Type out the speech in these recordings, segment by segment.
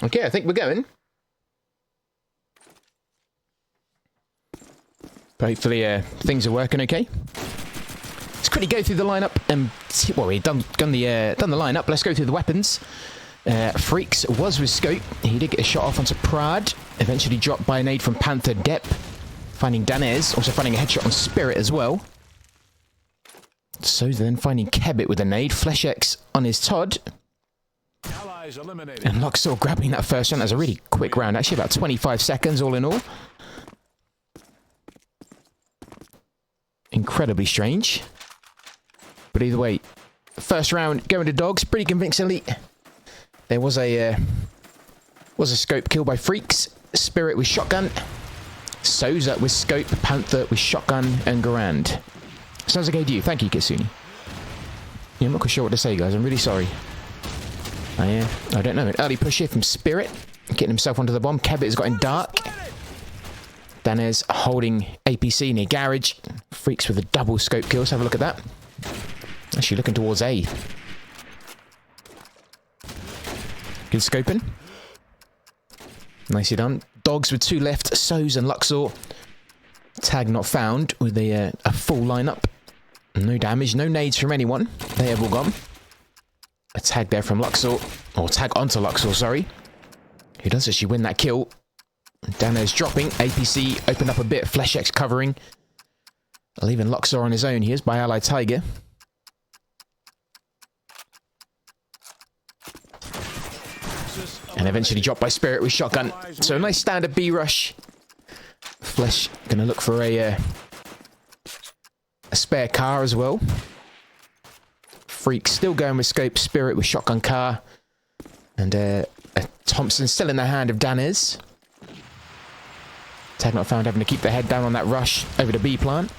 Okay, I think we're going. Hopefully things are working okay. Let's quickly go through the lineup and well, we've done the lineup. Let's go through the weapons. Freaks was with Scope. He did get a shot off onto Prad. Eventually dropped by a nade from Panther Depp. Finding Danez. Also finding a headshot on Spirit as well. So then finding Kebbit with a nade. Flesh X on his Todd. And Luxor grabbing that first round. That was a really quick round. Actually about 25 seconds all in all. Incredibly strange. But either way, first round going to Dogs pretty convincingly. There was a Scope kill by Freaks. Spirit with shotgun. Souza with Scope. Panther with shotgun and Garand. Sounds okay to you. Thank you, Kitsune. Yeah, I'm not quite sure what to say, guys. I'm really sorry. I don't know. An early push here from Spirit. Getting himself onto the bomb. Kebbit's got in dark. Danez holding APC near garage. Freaks with a double Scope kill. Let's have a look at that. Actually looking towards A. Good scoping. Nicely done. Dogs with 2 left. Soz and Luxor. Tag not found with a full lineup. No damage. No nades from anyone. They have all gone. A tag there from Luxor. Or tag onto Luxor, sorry. Who does actually win that kill. Dano's dropping. APC opened up a bit. Flesh X covering. Leaving Luxor on his own. He is by Ally Tiger. And eventually dropped by Spirit with shotgun. So a nice standard B rush. Flesh gonna look for a spare car as well. Freak still going with Scope. Spirit with shotgun car. And a Thompson still in the hand of Danez. Tag not found, having to keep the head down on that rush over the B plant.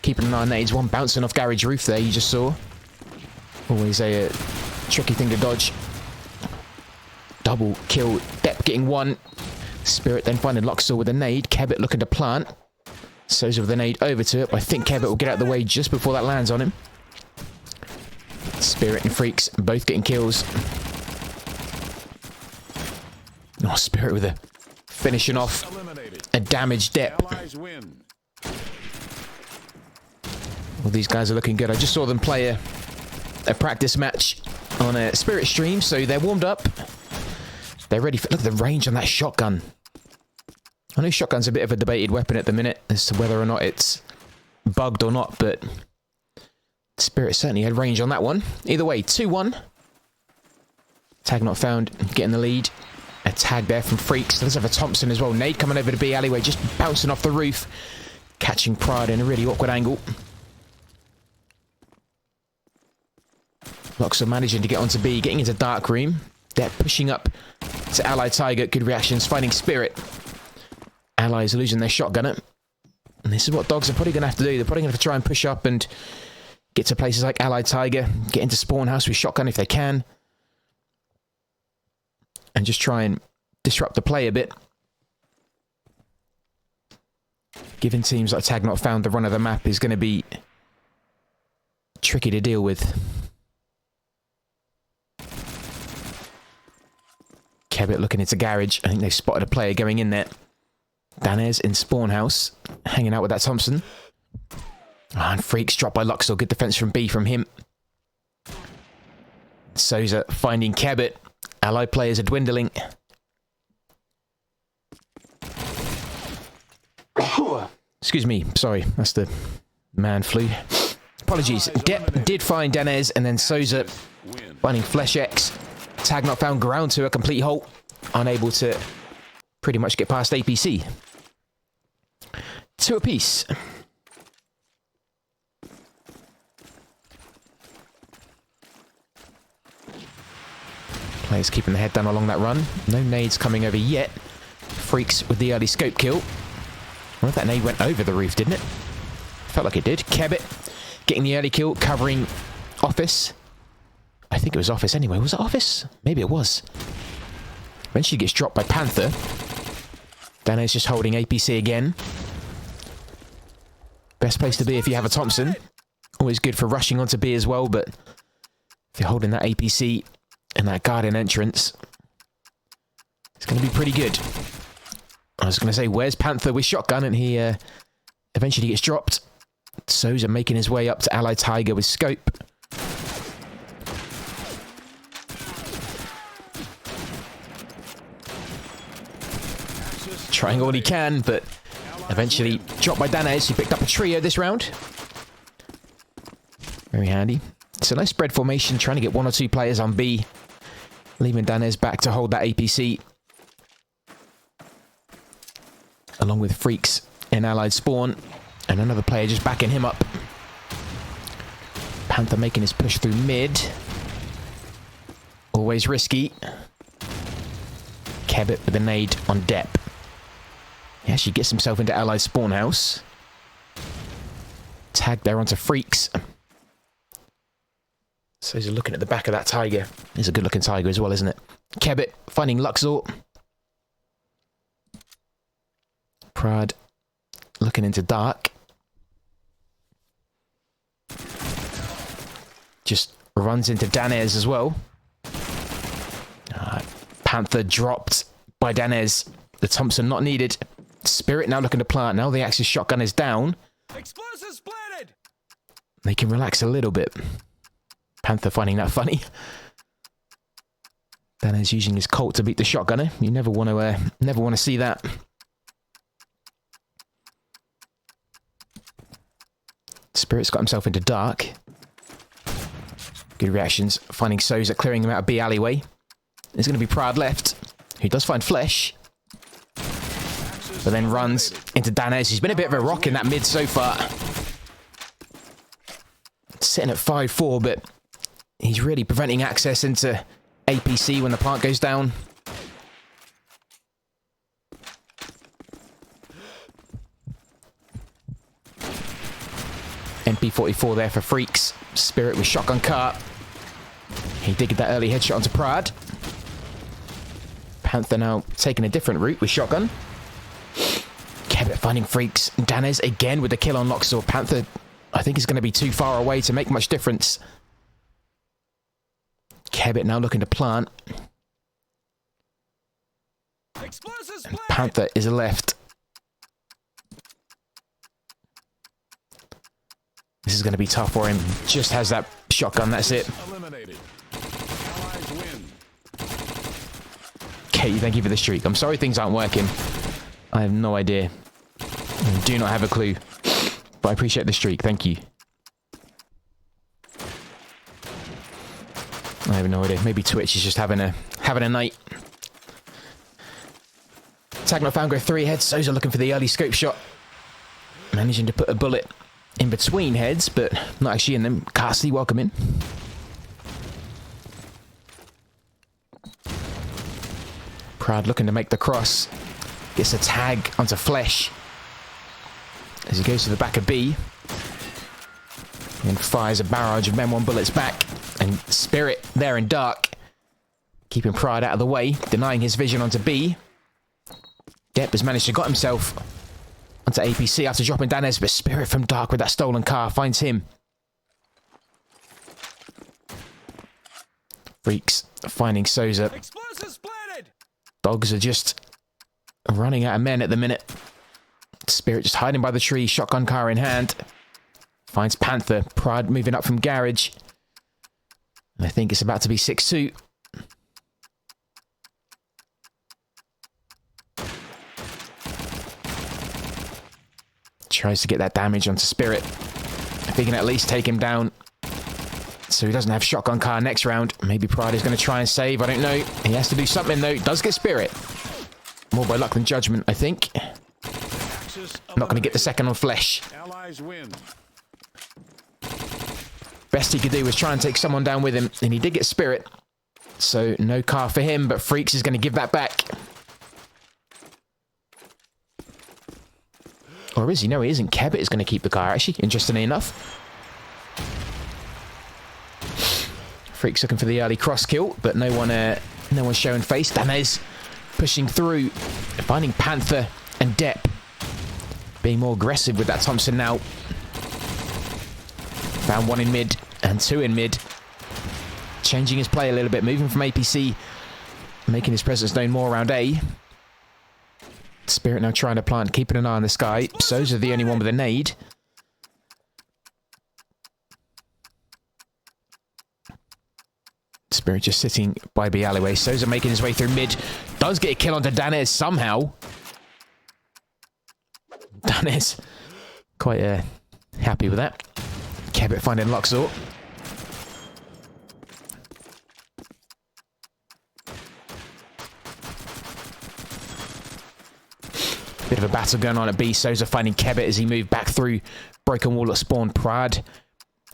Keeping an eye on nades. One bouncing off garage roof there, you just saw. Always a tricky thing to dodge. Double kill. Depp getting one. Spirit then finding Luxor with a nade. Kebbit looking to plant. Souza with a nade over to it. But I think Kebbit will get out of the way just before that lands on him. Spirit and Freaks both getting kills. Oh, Spirit with a finishing off a damaged Depp. Well, these guys are looking good. I just saw them play a practice match on a Spirit stream, so they're warmed up. They're ready for... Look at the range on that shotgun. I know shotgun's a bit of a debated weapon at the minute as to whether or not it's bugged or not, but Spirit certainly had range on that one. Either way, 2-1. Tag not found, getting the lead. A tag there from Freaks. Let's have a Thompson as well. Nade coming over to B alleyway, just bouncing off the roof. Catching Pride in a really awkward angle. Luxor managing to get onto B, getting into dark room. They're pushing up to Ally Tiger. Good reactions, finding Spirit. Allies are losing their shotgunner. And this is what Dogs are probably going to have to do. They're probably going to have to try and push up and get to places like Ally Tiger. Get into spawn house with shotgun if they can. And just try and disrupt the play a bit. Given teams like Tag Not Found the run of the map is going to be tricky to deal with. Kebbit looking into garage. I think they've spotted a player going in there. Danez in spawn house. Hanging out with that Thompson. Oh, and Freaks dropped by Luxor. Good defense from B from him. Souza finding Kebbit. Allied players are dwindling. Excuse me. Sorry. That's the man flu. Apologies. Depp did find Danez and then Souza finding Flesh X. Tag not found, ground to a complete halt. Unable to pretty much get past APC. 2 apiece. Players keeping the head down along that run. No nades coming over yet. Freaks with the early scope kill. I wonder if that nade went over the roof, didn't it? Felt like it did. Kebbit getting the early kill, covering Office. I think it was Office anyway. Was it Office? Maybe it was. Eventually gets dropped by Panther. Dano's just holding APC again. Best place to be if you have a Thompson. Always good for rushing onto B as well, but if you're holding that APC and that garden entrance, It's going to be pretty good. I was going to say, where's Panther with shotgun? And he eventually gets dropped. Souza making his way up to Allied Tiger with scope. Trying all he can, but eventually dropped by Danez, who picked up a trio this round. Very handy. It's a nice spread formation, trying to get 1 or 2 players on B, leaving Danez back to hold that APC. Along with Freaks in Allied spawn, and another player just backing him up. Panther making his push through mid. Always risky. Kebbit with a nade on Depp. He actually gets himself into Allied spawn house. Tag there onto Freaks. So he's looking at the back of that Tiger. He's a good looking Tiger as well, isn't it? Kebbit finding Luxor. Prad looking into dark. Just runs into Danez as well. Panther dropped by Danez. The Thompson not needed. Spirit now looking to plant. Now the Axis shotgun is down. Explosives planted. They can relax a little bit. Panther finding that funny. Danez using his Colt to beat the shotgunner. You never want to see that. Spirit's got himself into dark. Good reactions. Finding Souza, clearing him out of B alleyway. There's going to be Prad left, who does find Flesh. But then runs into Danez, who's been a bit of a rock in that mid so far. Sitting at 5-4, but he's really preventing access into APC when the plant goes down. MP44 there for Freaks. Spirit with shotgun cart. He did get that early headshot onto Prad. Panther now taking a different route with shotgun. Kebbit finding Freaks. Danez again with the kill on Luxor. Panther, I think, is going to be too far away to make much difference. Kebbit now looking to plant. And Panther is left. This is going to be tough for him. Just has that shotgun, that's it. Katie, thank you for the streak. I'm sorry things aren't working. I have no idea. I do not have a clue. But I appreciate the streak, thank you. I have no idea. Maybe Twitch is just having a night. Tag not found, go 3 heads. Souza looking for the early scope shot. Managing to put a bullet in between heads, but not actually in them. Castley, welcome in. Prad looking to make the cross. Gets a tag onto Flesh as he goes to the back of B. And fires a barrage of Men 1 bullets back. And Spirit there in dark. Keeping Pride out of the way. Denying his vision onto B. Depp has managed to got himself onto APC after dropping Danez, but Spirit from dark with that stolen car finds him. Freaks finding Souza. Dogs are just running out of men at the minute. Spirit just hiding by the tree, shotgun car in hand. Finds Panther. Pride moving up from garage. I think it's about to be 6-2. Tries to get that damage onto Spirit. If he can at least take him down. So he doesn't have shotgun car next round. Maybe Pride is going to try and save. I don't know. He has to do something though. Does get Spirit. More by luck than judgment, I think. Not going to get the second on Flesh. Allies win. Best he could do was try and take someone down with him. And he did get Spirit. So no car for him. But Freaks is going to give that back. Or is he? No, he isn't. Kebbit is going to keep the car, actually, interestingly enough. Freaks looking for the early cross kill, but no one's showing face. Danez pushing through, finding Panther and Depp. Being more aggressive with that Thompson now. Found 1 in mid and 2 in mid. Changing his play a little bit, moving from APC making his presence known more around A. Spirit now trying to plant, keeping an eye on this guy. So's the only one with a nade. Spirit just sitting by B alleyway. Souza making his way through mid. Does get a kill onto Danez somehow. Danez quite happy with that. Kebit finding Luxor. Bit of a battle going on at B. Souza finding Kebit as he moved back through. Broken wall at spawn. Prad.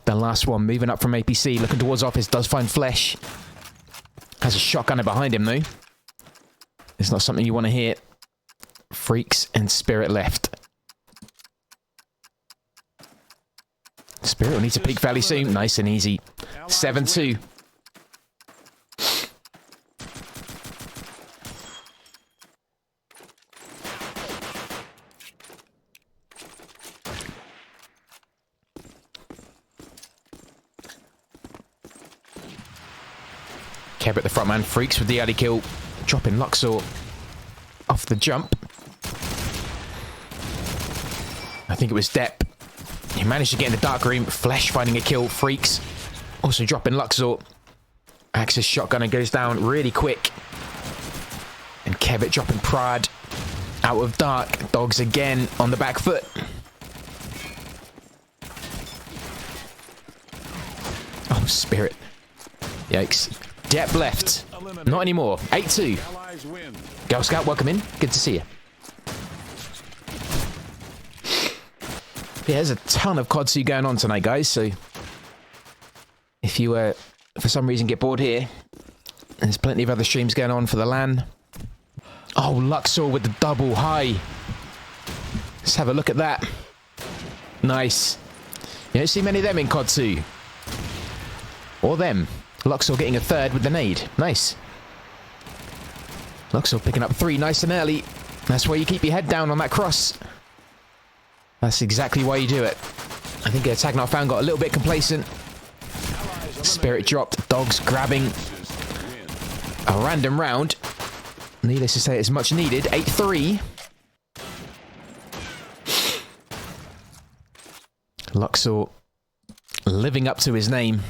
The last one moving up from APC. Looking towards office. Does find Flesh. Has a shotgunner behind him though. It's not something you want to hear. Freaks and Spirit left. Spirit will need to peek fairly soon. Nice and easy. 7-2. Kebit the front man. Freaks with the alley kill. Dropping Luxor off the jump. I think it was Depp. He managed to get in the dark room. Flesh finding a kill. Freaks also dropping Luxor. Axis shotgunner goes down really quick. And Kebit dropping Prad out of dark. Dogs again on the back foot. Oh, Spirit. Yikes. Depp left. Not anymore. 8-2. Girl Scout, welcome in. Good to see you. Yeah, there's a ton of COD going on tonight, guys, so if you, for some reason, get bored here, there's plenty of other streams going on for the LAN. Oh, Luxor with the double high. Let's have a look at that. Nice. You don't see many of them in COD 2. Or them. Luxor getting a third with the nade. Nice. Luxor picking up 3 nice and early. That's why you keep your head down on that cross. That's exactly why you do it. I think Tag Not Found got a little bit complacent. Spirit dropped. Dogs grabbing a random round. Needless to say, it's much needed. 8-3. Luxor living up to his name.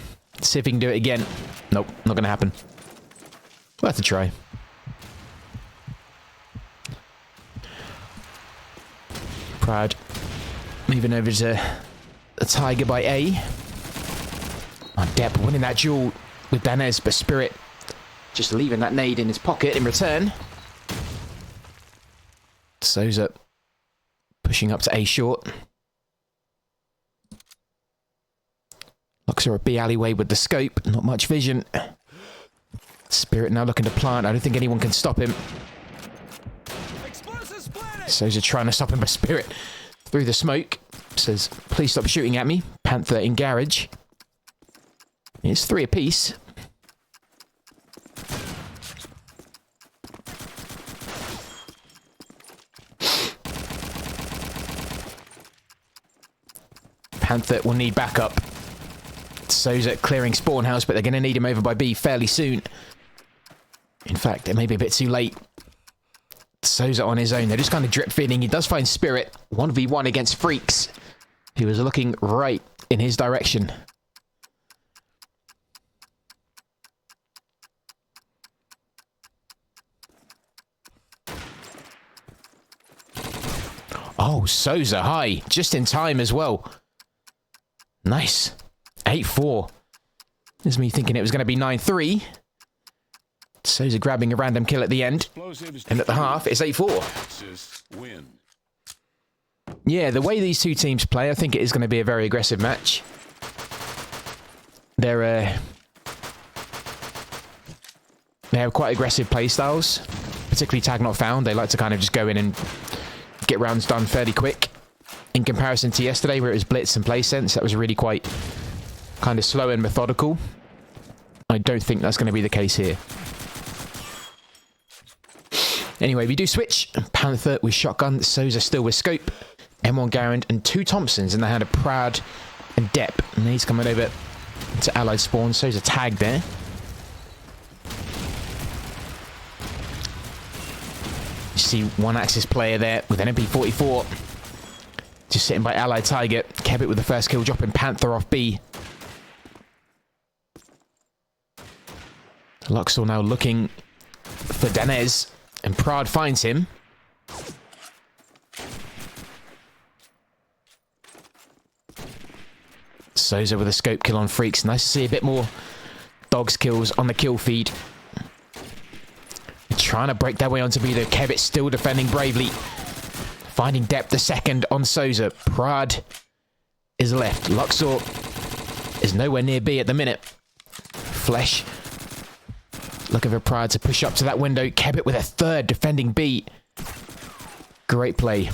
See if he can do it again. Nope, not going to happen. Worth a try. Proud. Moving over to the Tiger by A. Oh, Depp winning that duel with Danez, but Spirit just leaving that nade in his pocket in return. Souza pushing up to A short. Luxor at B alleyway with the scope. Not much vision. Spirit now looking to plant. I don't think anyone can stop him. Souza trying to stop him, but Spirit through the smoke says, please stop shooting at me. Panther in garage. It's 3 apiece. Panther will need backup. Souza clearing spawn house, but they're going to need him over by B fairly soon. In fact, it may be a bit too late. Souza on his own. They're just kind of drip feeding. He does find Spirit. 1v1 against Freaks. He was looking right in his direction. Oh, Souza high. Just in time as well. Nice. 8-4. This is me thinking it was going to be 9-3. Souza grabbing a random kill at the end. And at the half, it's 8-4. Yeah, the way these two teams play, I think it is going to be a very aggressive match. They have quite aggressive play styles. Particularly Tag Not Found. They like to kind of just go in and get rounds done fairly quick. In comparison to yesterday, where it was blitz and play sense, that was really quite kind of slow and methodical. I don't think that's going to be the case here. Anyway, we do switch. Panther with shotgun. Souza still with scope. M1 Garand and 2 Thompsons in the hand of Proud and Depp. And he's coming over to Allied spawn. Souza tagged there. see one Axis player there with an MP44. Just sitting by Allied Tiger. Kebbit with the first kill, dropping Panther off B. Luxor now looking for Danez, and Prad finds him. Souza with a scope kill on Freaks. Nice to see a bit more dogs kills on the kill feed. Trying to break their way onto B though. Kebbit still defending bravely. Finding depth a second on Souza. Prad is left. Luxor is nowhere near B at the minute. Flesh looking for Prad to push up to that window. Kebbit with a third defending B. Great play.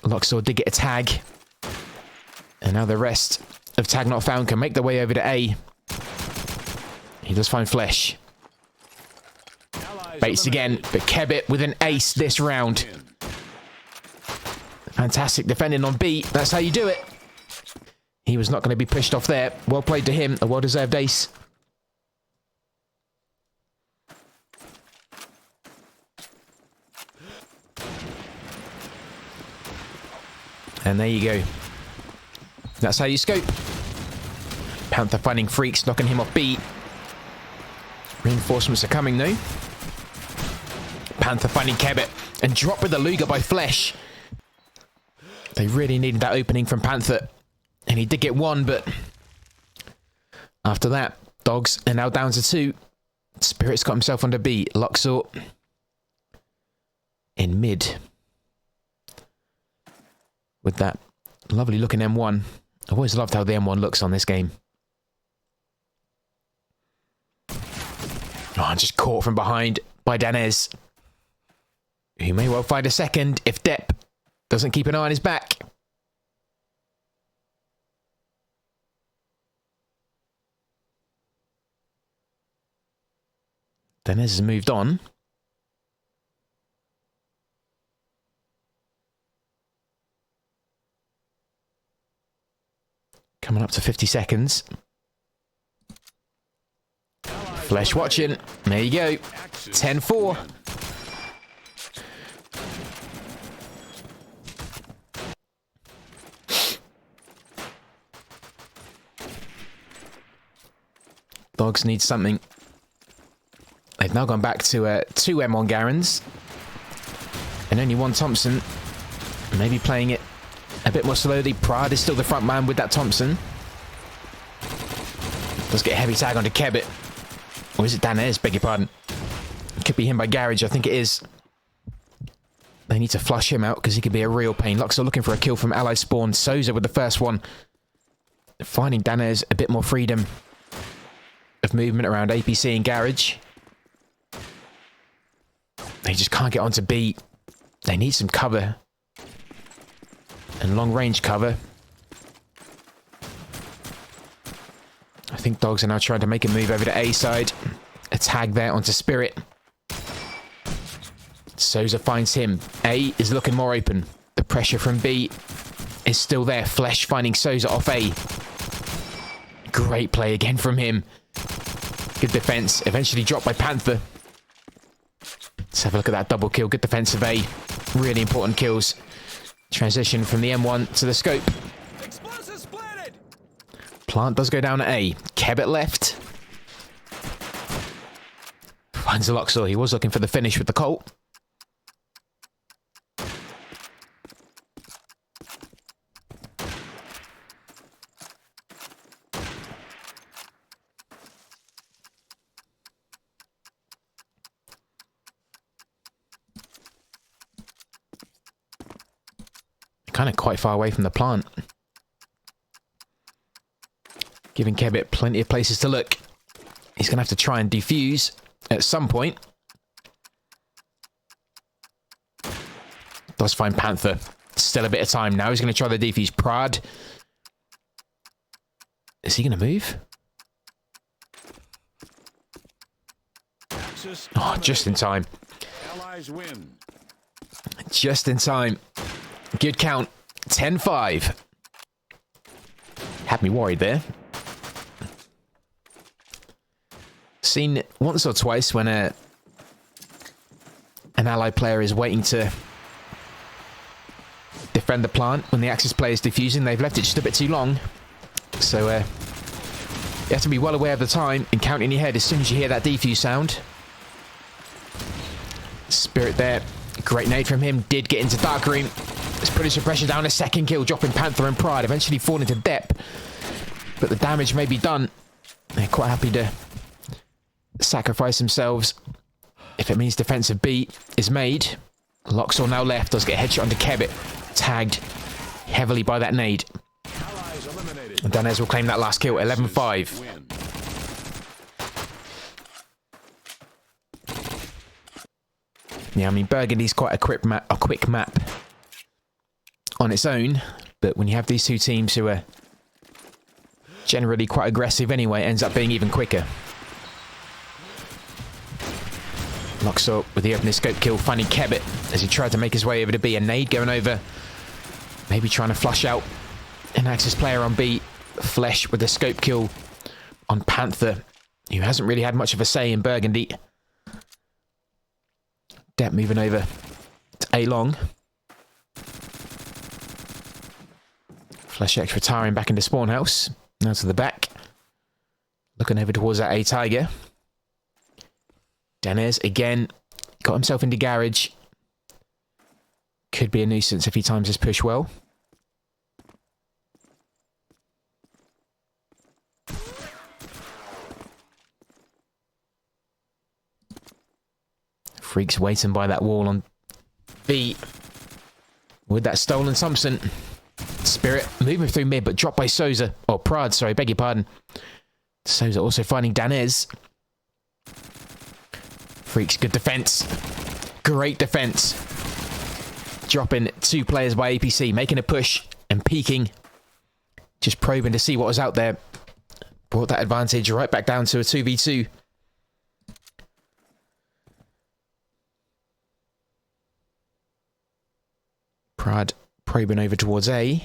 Luxor did get a tag. And now the rest of Tag Not Found can make their way over to A. He does find Flesh. Bates again, but Kebbit with an ace this round. Fantastic defending on B. That's how you do it. He was not going to be pushed off there. Well played to him. A well-deserved ace. And there you go. That's how you scope. Panther finding Freaks, knocking him off B. Reinforcements are coming though. Panther finding Kebbit and drop with the Luger by Flesh. They really needed that opening from Panther. And he did get one, but after that, dogs are now down to 2. Spirit's got himself under B. Luxor in mid. With that lovely looking M1. I've always loved how the M1 looks on this game. Oh, I'm just caught from behind by Danez. He may well find a second if Depp doesn't keep an eye on his back. Danez has moved on. Coming up to 50 seconds. Flesh watching. There you go. 10-4. Dogs need something. They've now gone back to 2 M1 Garens. And only 1 Thompson. Maybe playing it a bit more slowly. Prad is still the front man with that Thompson. Does get a heavy tag onto Kebbit. Or is it Danez? Beg your pardon. It could be him by Garage. I think it is. They need to flush him out because he could be a real pain. Luxor looking for a kill from Ally Spawn. Souza with the first one. Finding Danez a bit more freedom of movement around APC and Garage. They just can't get onto B. They need some cover. And long range cover. I think dogs are now trying to make a move over to A side. A tag there onto Spirit. Souza finds him. A is looking more open. The pressure from B is still there. Flesh finding Souza off A. Great play again from him. Good defense. Eventually dropped by Panther. Let's have a look at that double kill. Good defense of A. Really important kills. Transition from the M1 to the scope. Plant does go down at A. Kebbit left. Finds the Luxor. He was looking for the finish with the Colt. Kind of quite far away from the plant. Giving Kebbit plenty of places to look. He's going to have to try and defuse at some point. Does find Panther. Still a bit of time now. He's going to try the defuse. Prad. Is he going to move? Oh, just in time. Allies win. Just in time. Good count. 10-5. Had me worried there. Seen once or twice when An ally player is waiting to defend the plant when the Axis player is defusing. They've left it just a bit too long. So you have to be well aware of the time and count in your head as soon as you hear that defuse sound. Spirit there. Great nade from him. Did get into Dark Room. Let's put some pressure down. A second kill, dropping Panther and Pride. Eventually fall into depth. But the damage may be done. They're quite happy to sacrifice themselves if it means defensive B is made. Loxor now left. Does get a headshot onto Kebbit. Tagged heavily by that nade. And Danez will claim that last kill. 11-5. Yeah, I mean, Burgundy's quite a quick map on its own, but when you have these two teams who are generally quite aggressive anyway, it ends up being even quicker. Luxor with the opening scope kill, finding Kebbit as he tried to make his way over to B. A nade going over, maybe trying to flush out an Axis player on B. Flesh with the scope kill on Panther, who hasn't really had much of a say in Burgundy. Depp moving over to A long. Flesh X retiring back into spawn house. Now to the back. Looking over towards that A Tiger. Danez again got himself into garage. Could be a nuisance if he times his push well. Freaks waiting by that wall on B. With that stolen Thompson. Spirit moving through mid, but dropped by Souza. Oh, Prad, sorry, beg your pardon. Souza also finding Danez. Freaks, good defense. Great defense. Dropping two players by APC, making a push and peeking. Just probing to see what was out there. Brought that advantage right back down to a 2v2. Prad probing over towards A.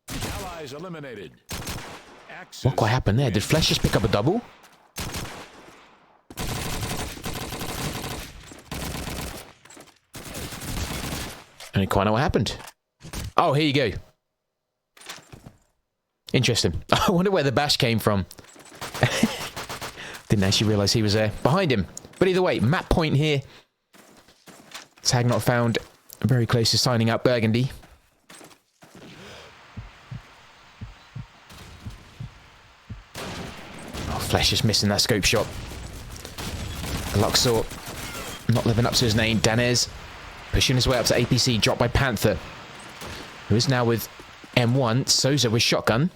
Allies eliminated. What quite happened there? Did Flesh just pick up a double? I don't quite know what happened. Oh, here you go. Interesting. I wonder where the bash came from. Didn't actually realise he was there. Behind him. But either way, map point here. Tag not found. Very close to signing out Burgundy. Oh, Flesh is missing that scope shot. Luxor not living up to his name. Danez pushing his way up to APC. Dropped by Panther, who is now with M1. Souza with shotgun.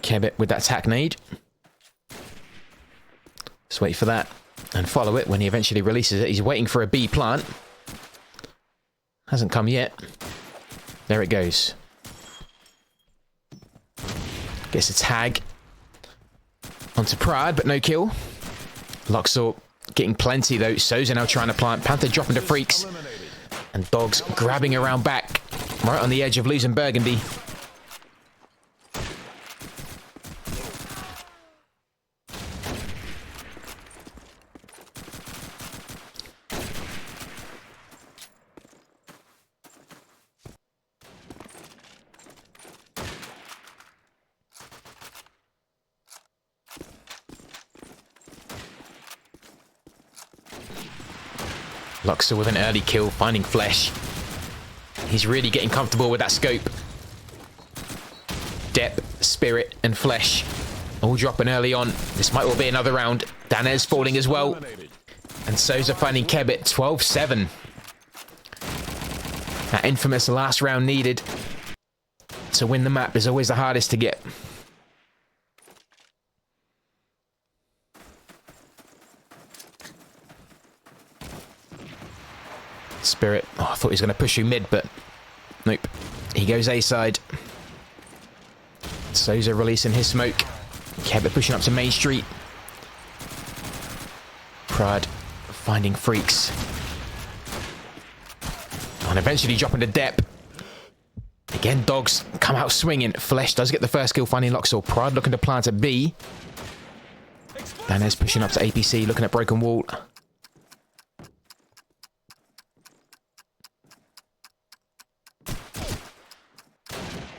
Kebbit with that attack nade. Let's wait for that and follow it when he eventually releases it. He's waiting for a B plant. Hasn't come yet. There it goes. Gets a tag onto Prad, but no kill. Luxor getting plenty though. Souza now trying to plant. Panther dropping to Freaks. And Dogs grabbing around back. Right on the edge of losing Burgundy. Luxor with an early kill, finding Flesh. He's really getting comfortable with that scope. Depp, Spirit, and Flesh all dropping early on. This might well be another round. Danez falling as well. And Souza finding Kebbit, 12-7. That infamous last round needed to win the map is always the hardest to get. Spirit. Oh, I thought he was going to push you mid, but nope. He goes A side. Souza releasing his smoke. Kebbit pushing up to Main Street. Prad finding Freaks. And eventually dropping to Depp. Again, Dogs come out swinging. Flesh does get the first kill, finding Luxor. Prad looking to plant at B. Danez pushing up to APC, looking at broken wall.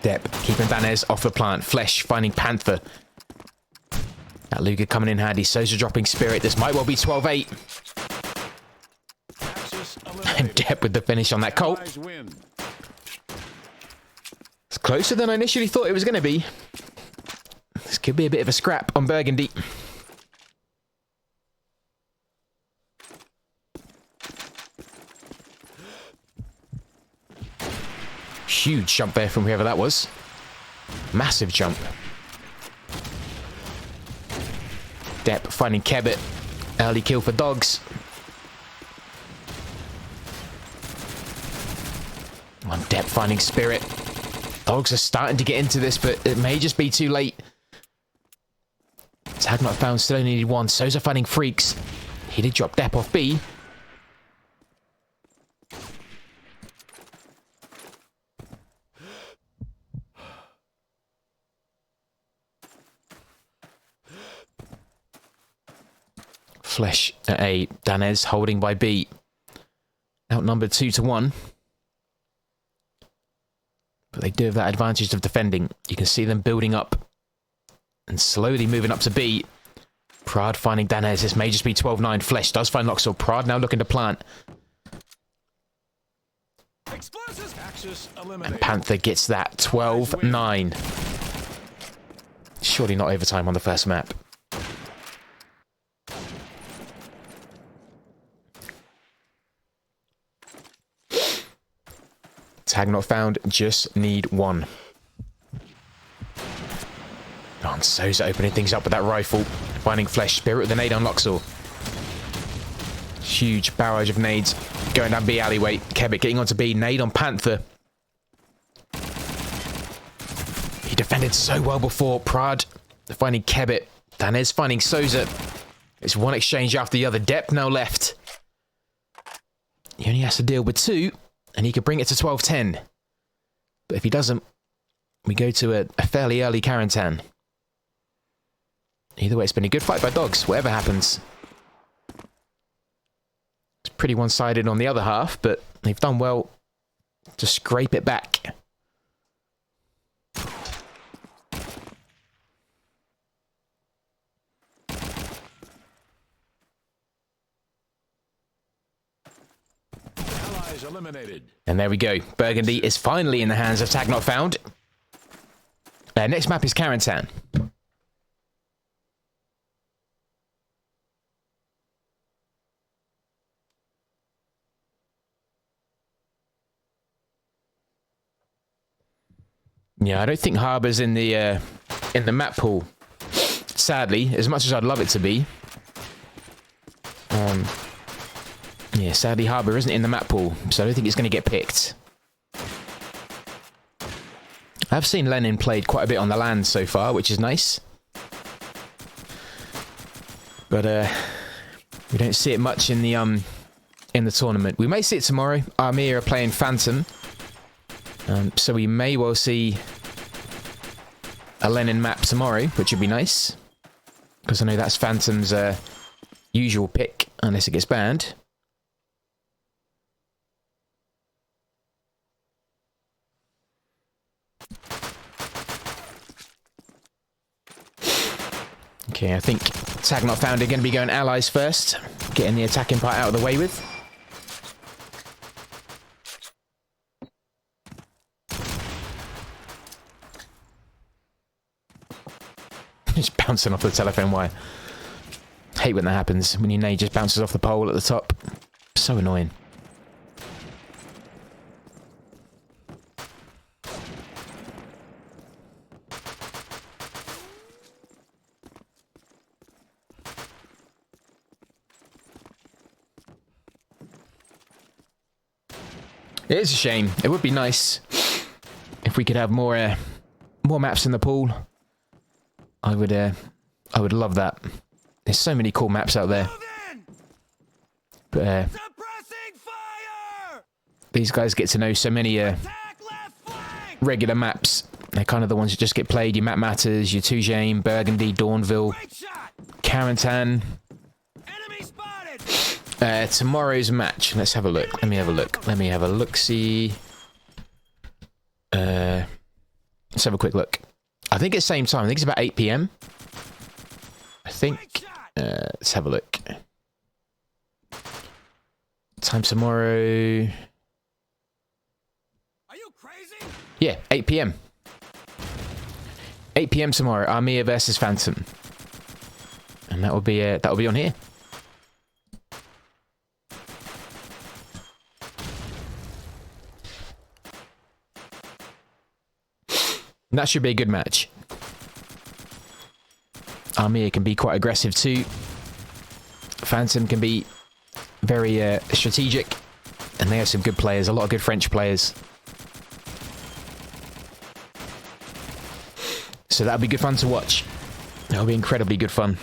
Depp keeping Danez off the plant. Flesh finding Panther. That Luger coming in handy. Souza dropping Spirit. This might well be 12-8. And Depp with the finish on that Colt. It's closer than I initially thought it was going to be. This could be a bit of a scrap on Burgundy. Huge jump there from whoever that was. Massive jump. Depp finding Kebbit. Early kill for Dogs. On Depp finding Spirit. Dogs are starting to get into this, but it may just be too late. Tag not found, still only need one. Souza finding Freaks. He did drop Depp off B. Flesh at A. Danez holding by B. Outnumbered 2-1. But they do have that advantage of defending. You can see them building up and slowly moving up to B. Prad finding Danez. This may just be 12-9. Flesh does find Loxel. Prad now looking to plant. And Panther gets that 12-9. Surely not overtime on the first map. Tag not found, just need one. Oh, and Souza opening things up with that rifle. Finding Flesh. Spirit with the nade on Loxel. Huge barrage of nades going down B alleyway. Kebbit getting onto B. Nade on Panther. He defended so well before. Prad finding Kebbit. Danez finding Souza. It's one exchange after the other. Depp now left. He only has to deal with two. And he could bring it to 12-10. But if he doesn't, we go to a fairly early Carentan. Either way, it's been a good fight by Dogs, whatever happens. It's pretty one-sided on the other half, but they've done well to scrape it back. Eliminated. And there we go. Burgundy is finally in the hands of Tag Not Found. Next map is Carentan. Yeah, I don't think Harbour's in the map pool. Sadly, as much as I'd love it to be. Yeah, sadly Harbour isn't in the map pool, so I don't think it's going to get picked. I've seen Lenin played quite a bit on the land so far, which is nice. But we don't see it much in the tournament. We may see it tomorrow. Armia are playing Phantom. So we may well see a Lenin map tomorrow, which would be nice. Because I know that's Phantom's usual pick, unless it gets banned. Okay, I think Tag Not Found are going to be going allies first. Getting the attacking part out of the way with. Just bouncing off the telephone wire. Hate when that happens. When your nade just bounces off the pole at the top. So annoying. It is a shame. It would be nice if we could have more maps in the pool. I would love that. There's so many cool maps out there. But these guys get to know so many regular maps. They're kind of the ones that just get played. Your Map Matters, your Toujane, Burgundy, Dawnville, Carentan. Enemy spotted. Tomorrow's match. Let's have a look. Let me have a look. Let me have a look. See. Let's have a quick look. I think it's same time. I think it's about 8 p.m. I think. Let's have a look. Time tomorrow. Are you crazy? Yeah, 8 p.m. 8 p.m. tomorrow. Armia versus Phantom, and that will be on here. And that should be a good match. Armia can be quite aggressive too. Phantom can be very strategic, and they have some good players, a lot of good French players. So that'll be good fun to watch. That'll be incredibly good fun.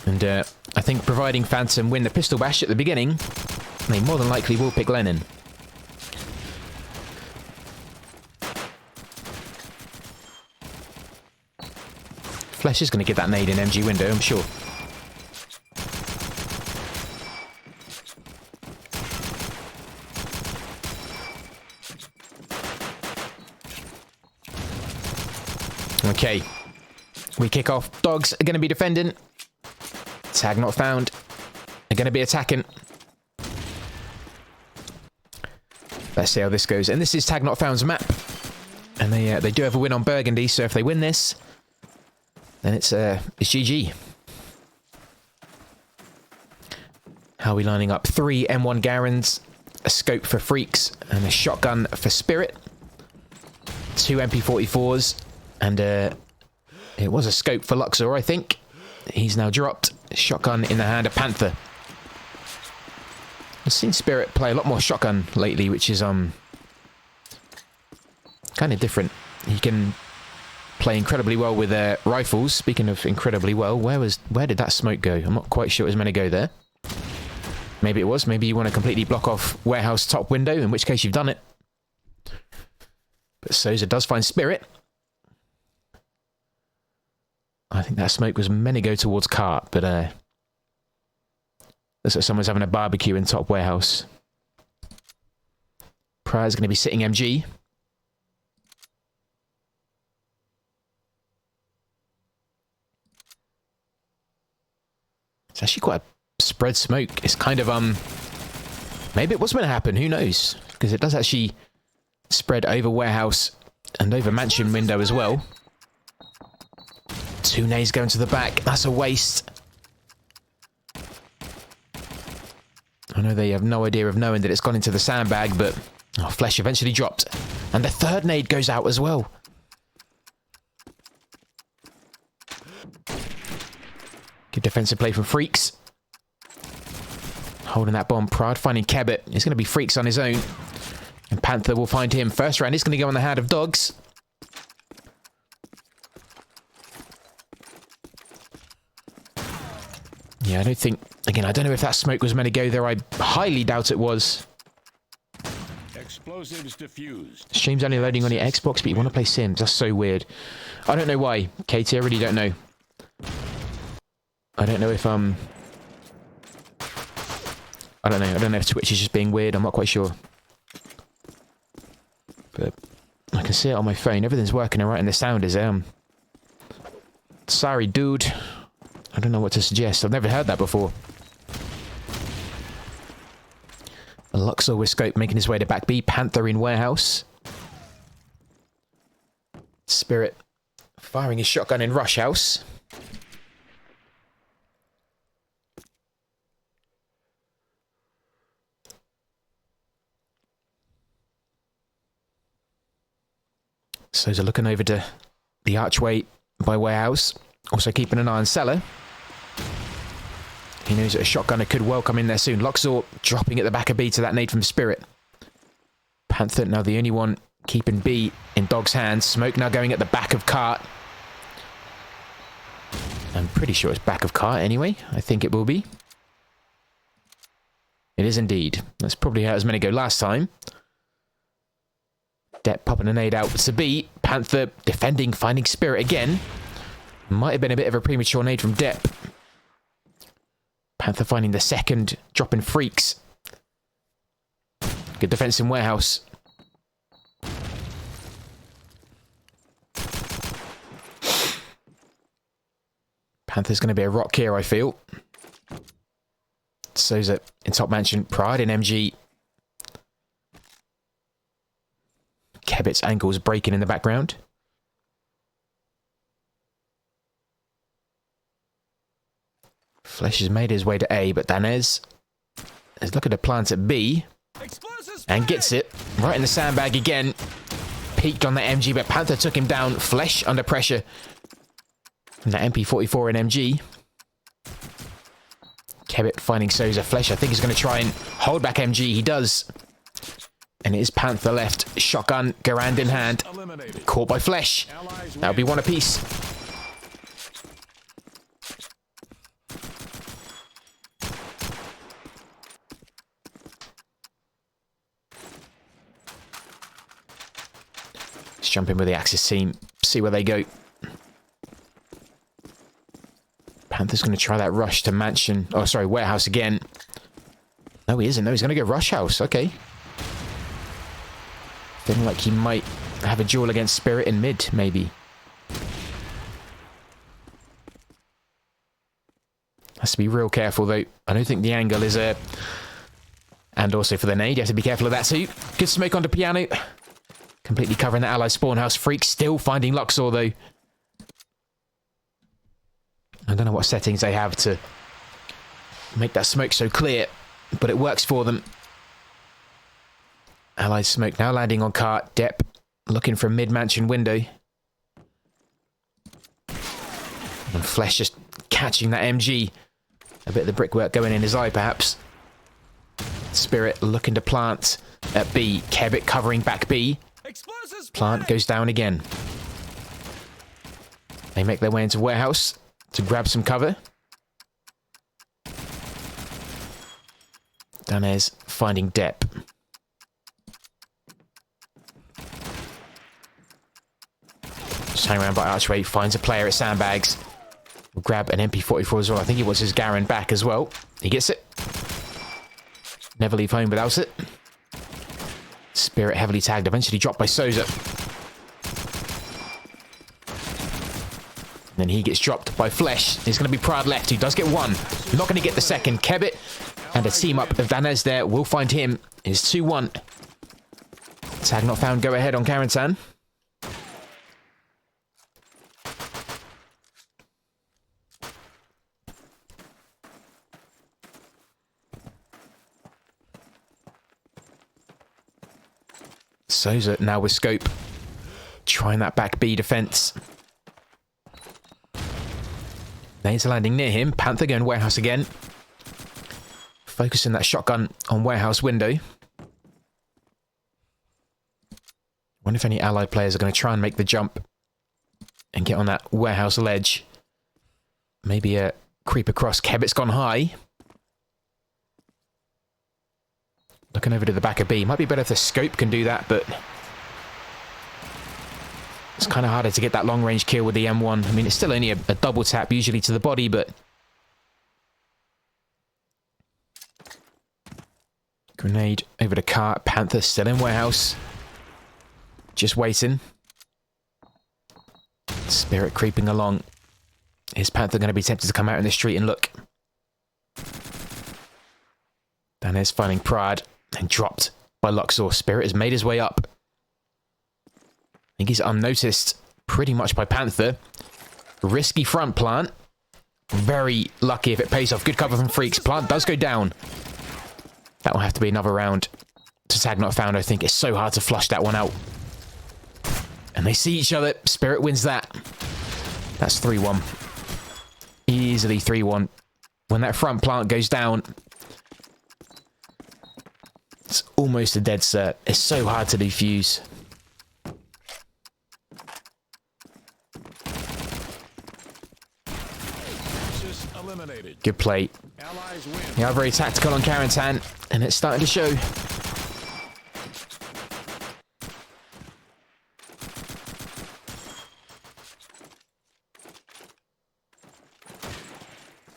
And I think providing Phantom win the pistol bash at the beginning, they more than likely will pick Lenin. Flesh is going to get that nade in MG window, I'm sure. Okay. We kick off. Dogs are going to be defending. Tag not found. They're going to be attacking. Let's see how this goes. And this is Tag Not Found's map. And they do have a win on Burgundy, so if they win this, then it's GG. How are we lining up? 3 M1 Garens, a scope for Freaks, and a shotgun for Spirit. 2 MP44s, and it was a scope for Luxor, I think. He's now dropped. Shotgun in the hand of Panther. I've seen Spirit play a lot more shotgun lately, which is kind of different. He can play incredibly well with rifles. Speaking of incredibly well, where did that smoke go? I'm not quite sure it was meant to go there. Maybe it was. Maybe you want to completely block off warehouse top window, in which case you've done it. But Souza does find Spirit. I think that smoke was meant to go towards cart, but looks like someone's having a barbecue in top warehouse. Pryor's going to be sitting MG. It's actually quite a spread smoke. It's kind of, maybe it was meant to happen, who knows? Because it does actually spread over warehouse and over mansion window as well. 2 nades going to the back. That's a waste. I know they have no idea of knowing that it's gone into the sandbag, but Flesh eventually dropped. And the 3rd nade goes out as well. Good defensive play from Freaks. Holding that bomb. Pride finding Kebbit. It's going to be Freaks on his own. And Panther will find him. First round is going to go on the hand of Dogs. Yeah, I don't think... Again, I don't know if that smoke was meant to go there. I highly doubt it was. Explosives diffused. Stream's only loading on your Xbox, but you want to play Sims. That's so weird. I don't know why. Katie, I really don't know. I don't know if, I don't know. I don't know if Twitch is just being weird. I'm not quite sure. But I can see it on my phone. Everything's working alright, and the sound is, sorry, dude. I don't know what to suggest. I've never heard that before. Luxor with scope making his way to back B. Panther in warehouse. Spirit firing his shotgun in rush house. So they're looking over to the archway by warehouse. Also keeping an eye on Cellar. He knows that a shotgunner could well come in there soon. Luxor dropping at the back of B to that nade from Spirit. Panther now the only one keeping B in Dog's hands. Smoke now going at the back of Cart. I'm pretty sure it's back of cart anyway. I think it will be. It is indeed. That's probably how it was meant to go last time. Depp popping a nade out to B. Panther defending, finding Spirit again. Might have been a bit of a premature nade from Depp. Panther finding the second, dropping freaks. Good defense in warehouse. Panther's going to be a rock here, I feel. Souza in top mansion. Pride in MG. Kebbit's ankles breaking in the background. Flesh has made his way to A, but Danez is looking to plant at B. And gets it. Right in the sandbag again. Peaked on that MG, but Panther took him down. Flesh under pressure. From that MP44 in MG. Kebbit finding Souza. Flesh, I think, is going to try and hold back MG. He does. And it is Panther left. Shotgun, Garand in hand. Caught by Flesh. That'll be one apiece. Let's jump in with the Axis team. See where they go. Panther's going to try that rush to mansion. Oh, sorry, warehouse again. No, he isn't. No, he's going to go rush house. Okay. Feeling like he might have a duel against Spirit in mid, maybe. Has to be real careful, though. I don't think the angle is a... And also for the nade, you have to be careful of that too. Good smoke onto piano. Completely covering the ally spawn house. Freak still finding Luxor, though. I don't know what settings they have to make that smoke so clear, but it works for them. Allied smoke now landing on cart. Depp looking for a mid-mansion window. And Flesh just catching that MG. A bit of the brickwork going in his eye, perhaps. Spirit looking to plant at B. Kebbit covering back B. Plant goes down again. They make their way into warehouse to grab some cover. Danez finding Depp. Just hang around by archway, finds a player at sandbags. Will grab an MP44 as well. I think he wants his Garen back as well. He gets it. Never leave home without it. Spirit heavily tagged, eventually dropped by Souza. And then he gets dropped by Flesh. He's going to be Pride left, who does get one. Not going to get the second. Kebbit and a team up of Danez there will find him. It's 2-1. Tag not found. Go ahead on Karantan. Souza now with scope. Trying that back B defense. Nades landing near him. Panther going warehouse again. Focusing that shotgun on warehouse window. Wonder if any allied players are going to try and make the jump and get on that warehouse ledge. Maybe a creep across. Kebbit's gone high. Looking over to the back of B. Might be better if the scope can do that, but it's kind of harder to get that long-range kill with the M1. I mean, it's still only a double tap, usually to the body, but... Grenade over to cart. Panther still in warehouse. Just waiting. Spirit creeping along. Is Panther going to be tempted to come out in the street and look? Danez finding Pride and dropped by Luxor. Spirit has made his way up. I think he's unnoticed pretty much by Panther. Risky front plant. Very lucky if it pays off. Good cover from Freaks. Plant does go down. That will have to be another round to tag not found, I think. It's so hard to flush that one out. And they see each other. Spirit wins that. That's 3-1. Easily 3-1. When that front plant goes down, it's almost a dead cert. It's so hard to defuse. Good play. Allies win. They are very tactical on Carentan, and it's starting to show.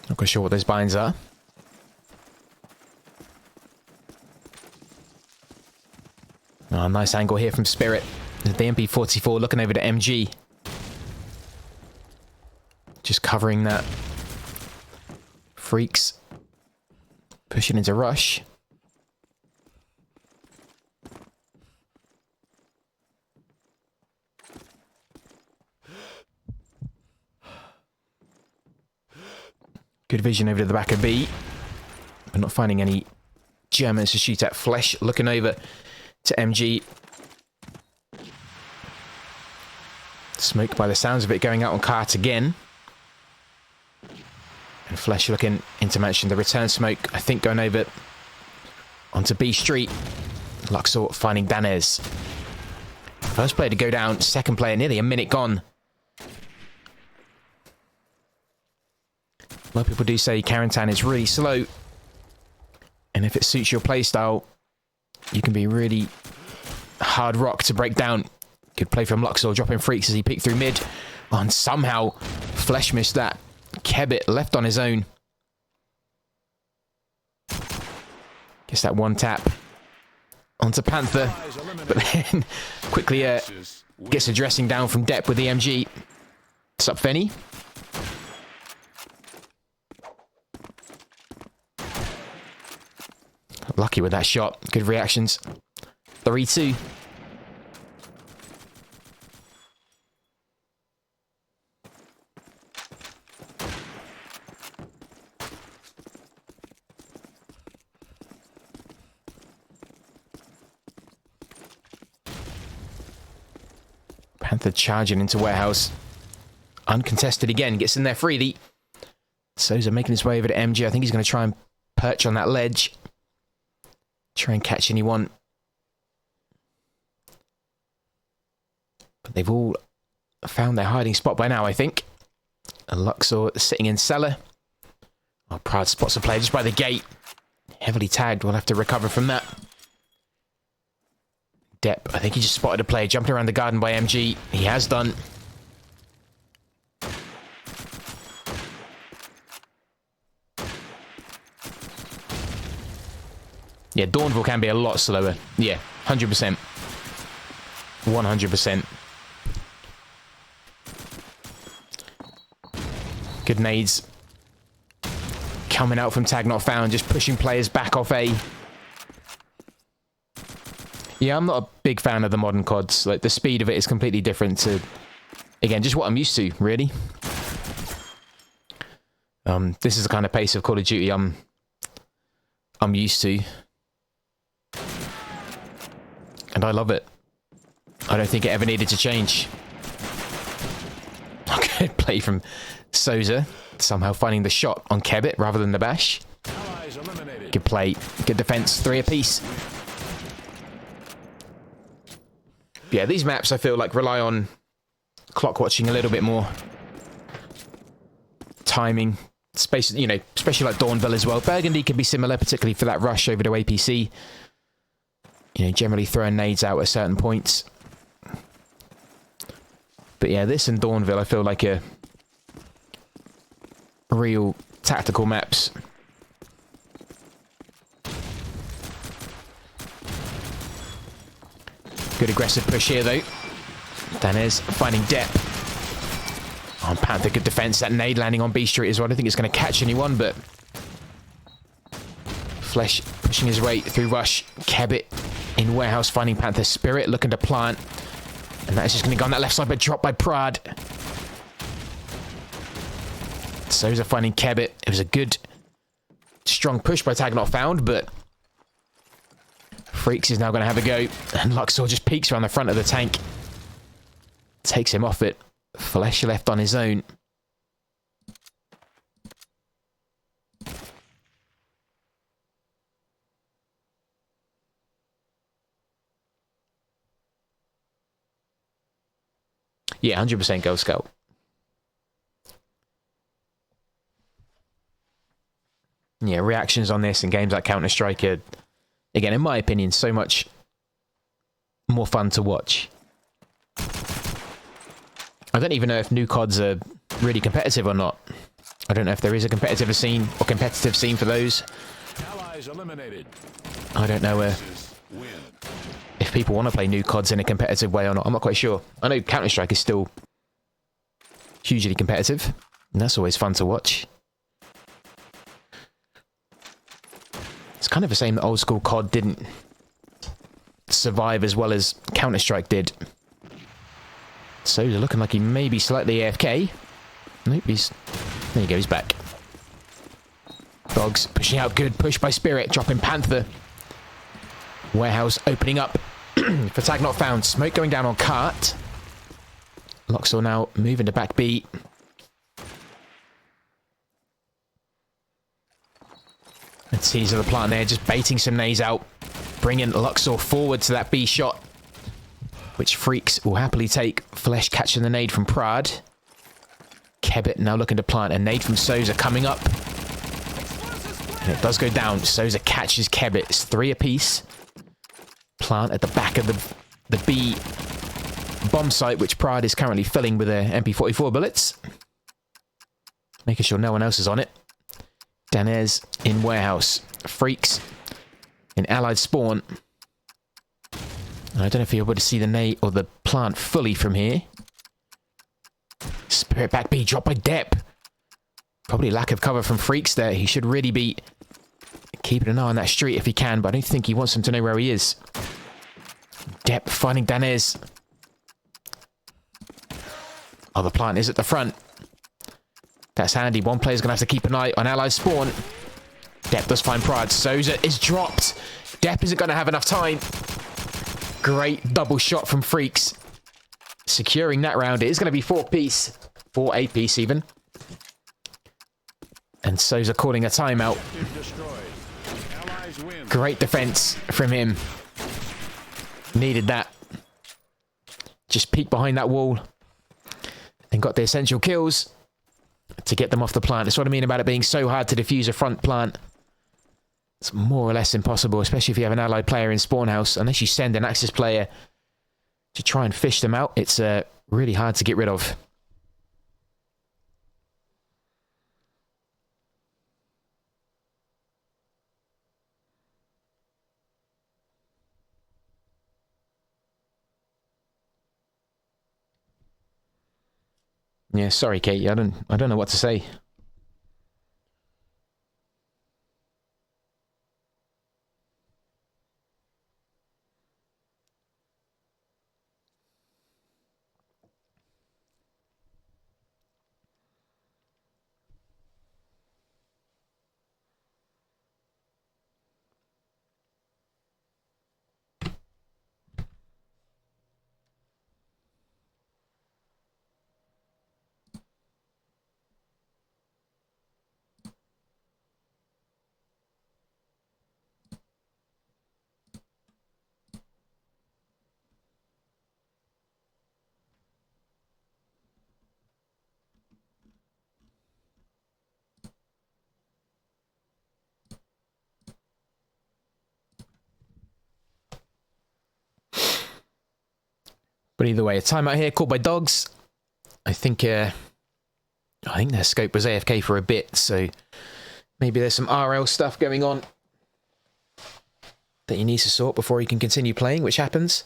Not quite sure what those binds are. Oh, nice angle here from Spirit. The MP44 looking over to MG. Just covering that. Freaks. Pushing into rush. Good vision over to the back of B. But not finding any Germans to shoot at. Flesh looking over to MG. Smoke by the sounds of it going out on cart again. And Flesh looking into mention the return smoke. I think going over onto B Street. Luxor finding Danez. First player to go down. Second player nearly a minute gone. A lot of people do say Carentan is really slow. And if it suits your playstyle, you can be really hard rock to break down. Good play from Luxor, dropping freaks as he peeked through mid. Oh, and somehow Flesh missed that. Kebbit left on his own. Gets that one tap onto Panther. But then quickly gets a dressing down from depth with the MG. What's up, Fenny? Lucky with that shot. Good reactions. 3-2. Panther charging into warehouse. Uncontested again. Gets in there freely. Souza making his way over to MG. I think he's going to try and perch on that ledge. Try and catch anyone. But they've all found their hiding spot by now, I think. And Luxor sitting in cellar. Oh, Pride spots a player just by the gate. Heavily tagged. We'll have to recover from that. Depp, I think he just spotted a player jumping around the garden by MG. He has done. Yeah, Dawnville can be a lot slower. Yeah, 100%. 100%. Good nades. Coming out from tag not found, just pushing players back off A. Yeah, I'm not a big fan of the modern CODs. Like, the speed of it is completely different to, again, just what I'm used to, really. This is the kind of pace of Call of Duty I'm used to. And I love it. I don't think it ever needed to change. Good play from Souza. Somehow finding the shot on Kebbit rather than the bash. Good play. Good defense. 3 apiece. Yeah, these maps I feel like rely on clock watching a little bit more. Timing. Space, you know, especially like Dawnville as well. Burgundy can be similar, particularly for that rush over to APC. You know, generally throwing nades out at certain points. But yeah, this and Dawnville I feel like are real tactical maps. Good aggressive push here though. Danez finding depth. Oh, Panther, good defense. That nade landing on B Street as well. I don't think it's going to catch anyone, but Flesh pushing his way through rush. Kebbit in warehouse finding Panther. Spirit looking to plant. And that's just going to go on that left side, but dropped by Prad. Souza finding Kebbit. It was a good, strong push by Tag Not Found, but Freaks is now going to have a go. And Luxor just peeks around the front of the tank. Takes him off it. Flesh left on his own. Yeah, 100% Girl Scout. yeah, reactions on this and games like Counter-Strike are, again, in my opinion, so much more fun to watch. I don't even know if new CODs are really competitive or not. I don't know if there is a competitive scene for those. Allies eliminated. I don't know if people want to play new CODs in a competitive way or not. I'm not quite sure. I know Counter-Strike is still hugely competitive, and that's always fun to watch. It's kind of a shame that old school COD didn't survive as well as Counter-Strike did. So he's looking like he may be slightly AFK. Nope, there you go, he's back. Dogs pushing out good, push by Spirit, dropping Panther. Warehouse opening up for tag not found. Smoke going down on Cart. Luxor now moving to back B. And teaser the plant there, just baiting some nades out. Bringing Luxor forward to that B shot, which Freaks will happily take. Flesh catching the nade from Prad. Kebbit now looking to plant a nade from Souza coming up. And it does go down. Souza catches Kebbit. It's 3 apiece. Plant at the back of the B bomb site, which Prad is currently filling with their MP44 bullets. Making sure no one else is on it. Danez in warehouse. Freaks in allied spawn. And I don't know if you're able to see the nade or the plant fully from here. Spirit back B, dropped by Depp. Probably lack of cover from Freaks there. He should really be keeping an eye on that street if he can, but I don't think he wants him to know where he is. Depp finding Danez. Oh, the plant is at the front. That's handy. One player's going to have to keep an eye on allied spawn. Depp does find Pride. Souza is dropped. Depp isn't going to have enough time. Great double shot from Freaks. Securing that round. It is going to be 4-piece. 4-8-piece even. And Souza calling a timeout. Great defense from him. Needed that. Just peeked behind that wall. And got the essential kills to get them off the plant. That's what I mean about it being so hard to defuse a front plant. It's more or less impossible, especially if you have an allied player in spawn house. Unless you send an Axis player to try and fish them out, it's really hard to get rid of. Yeah, sorry, Kate. I don't know what to say. But either way, a timeout here called by Dogs. I think their scope was AFK for a bit, so maybe there's some RL stuff going on that he needs to sort before he can continue playing, which happens.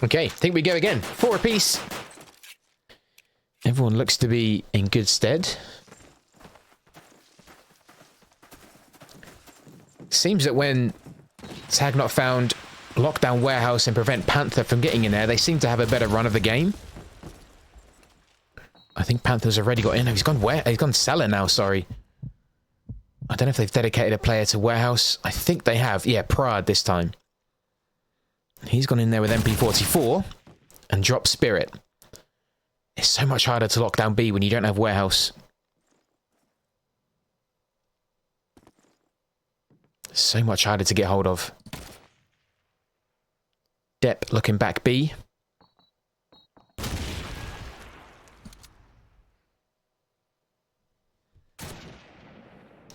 Okay, think we go again. 4 apiece. Everyone looks to be in good stead. Seems that when Tag Not Found lock down Warehouse and prevent Panther from getting in there, they seem to have a better run of the game. I think Panther's already got in. He's gone Cellar now, sorry. I don't know if they've dedicated a player to warehouse. I think they have. Yeah, Prad this time. He's gone in there with MP44 and dropped Spirit. It's so much harder to lock down B when you don't have warehouse. So much harder to get hold of. Depp looking back B.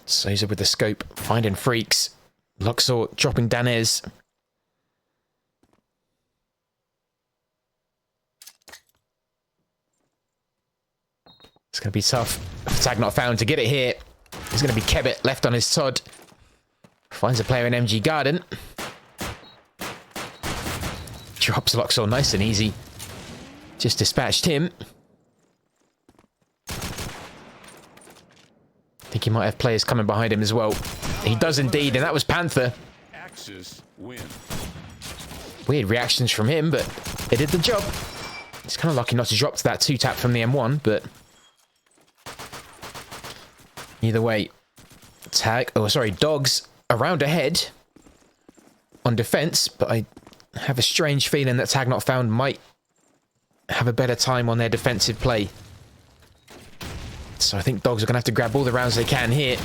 Souza with the scope, finding freaks. Luxor dropping Danez. It's going to be tough. Tag not found to get it here. It's going to be Kebbit left on his Todd. Finds a player in MG Garden. Drops Luxor nice and easy. Just dispatched him. I think he might have players coming behind him as well. He does indeed, and that was Panther. Axis win. Weird reactions from him, but it did the job. It's kind of lucky not to drop to that 2-tap from the M1, but either way, Dogs around ahead on defense, but I have a strange feeling that Tag Not Found might have a better time on their defensive play. So I think Dogs are going to have to grab all the rounds they can here.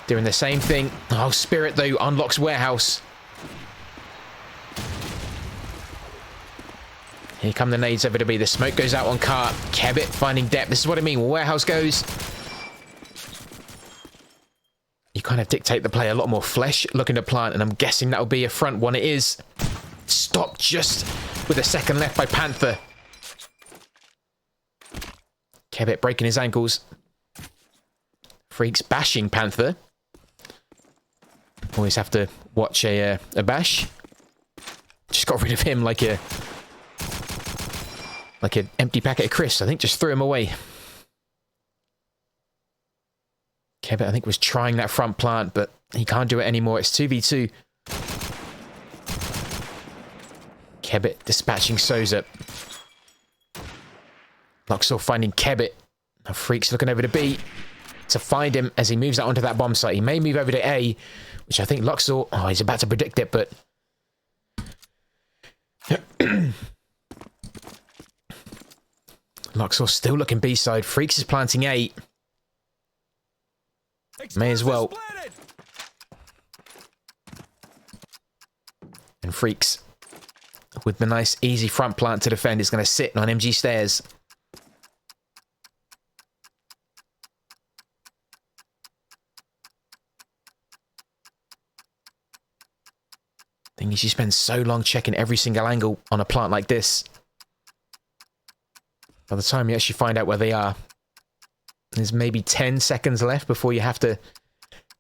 Doing the same thing. Oh, Spirit, though, unlocks Warehouse. Here come the nades over to B. The smoke goes out on Cart. Kebbit finding depth. This is what I mean. When Warehouse goes, you kind of dictate the play. A lot more flesh looking to plant, and I'm guessing that'll be a front one. It is. Stopped just with a second left by Panther. Kebbit breaking his ankles. Freaks bashing Panther. Always have to watch a bash. Just got rid of him like an empty packet of crisps. I think just threw him away. Kebbit, I think, was trying that front plant, but he can't do it anymore. It's 2v2. Kebbit dispatching Souza. Luxor finding Kebbit. Now Freak's looking over to B to find him as he moves out onto that bomb site. He may move over to A, which I think Luxor... Oh, he's about to predict it, but... Luxor still looking B side. Freaks is planting A. May as well. And Freaks, with the nice easy front plant to defend, is going to sit on MG stairs. Thing is, you spend so long checking every single angle on a plant like this. By the time you actually find out where they are, there's maybe 10 seconds left before you have to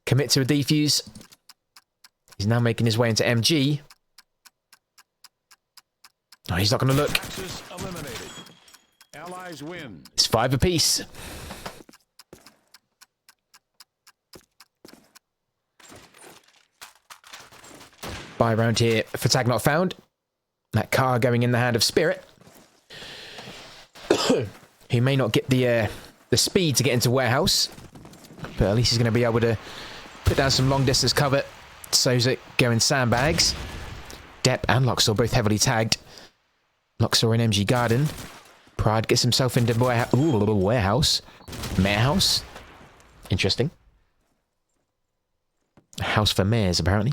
commit to a defuse. He's now making his way into MG. Oh, he's not going to look. Axis eliminated. Allies win. It's 5 apiece. Buy round here for Tag Not Found. That car going in the hand of Spirit. He may not get the speed to get into Warehouse, but at least he's going to be able to put down some long distance cover. Souza going sandbags. Depp and Luxor both heavily tagged. Luxor in MG Garden. Pride gets himself into Warehouse. Marehouse. Interesting. A house for mayors, apparently.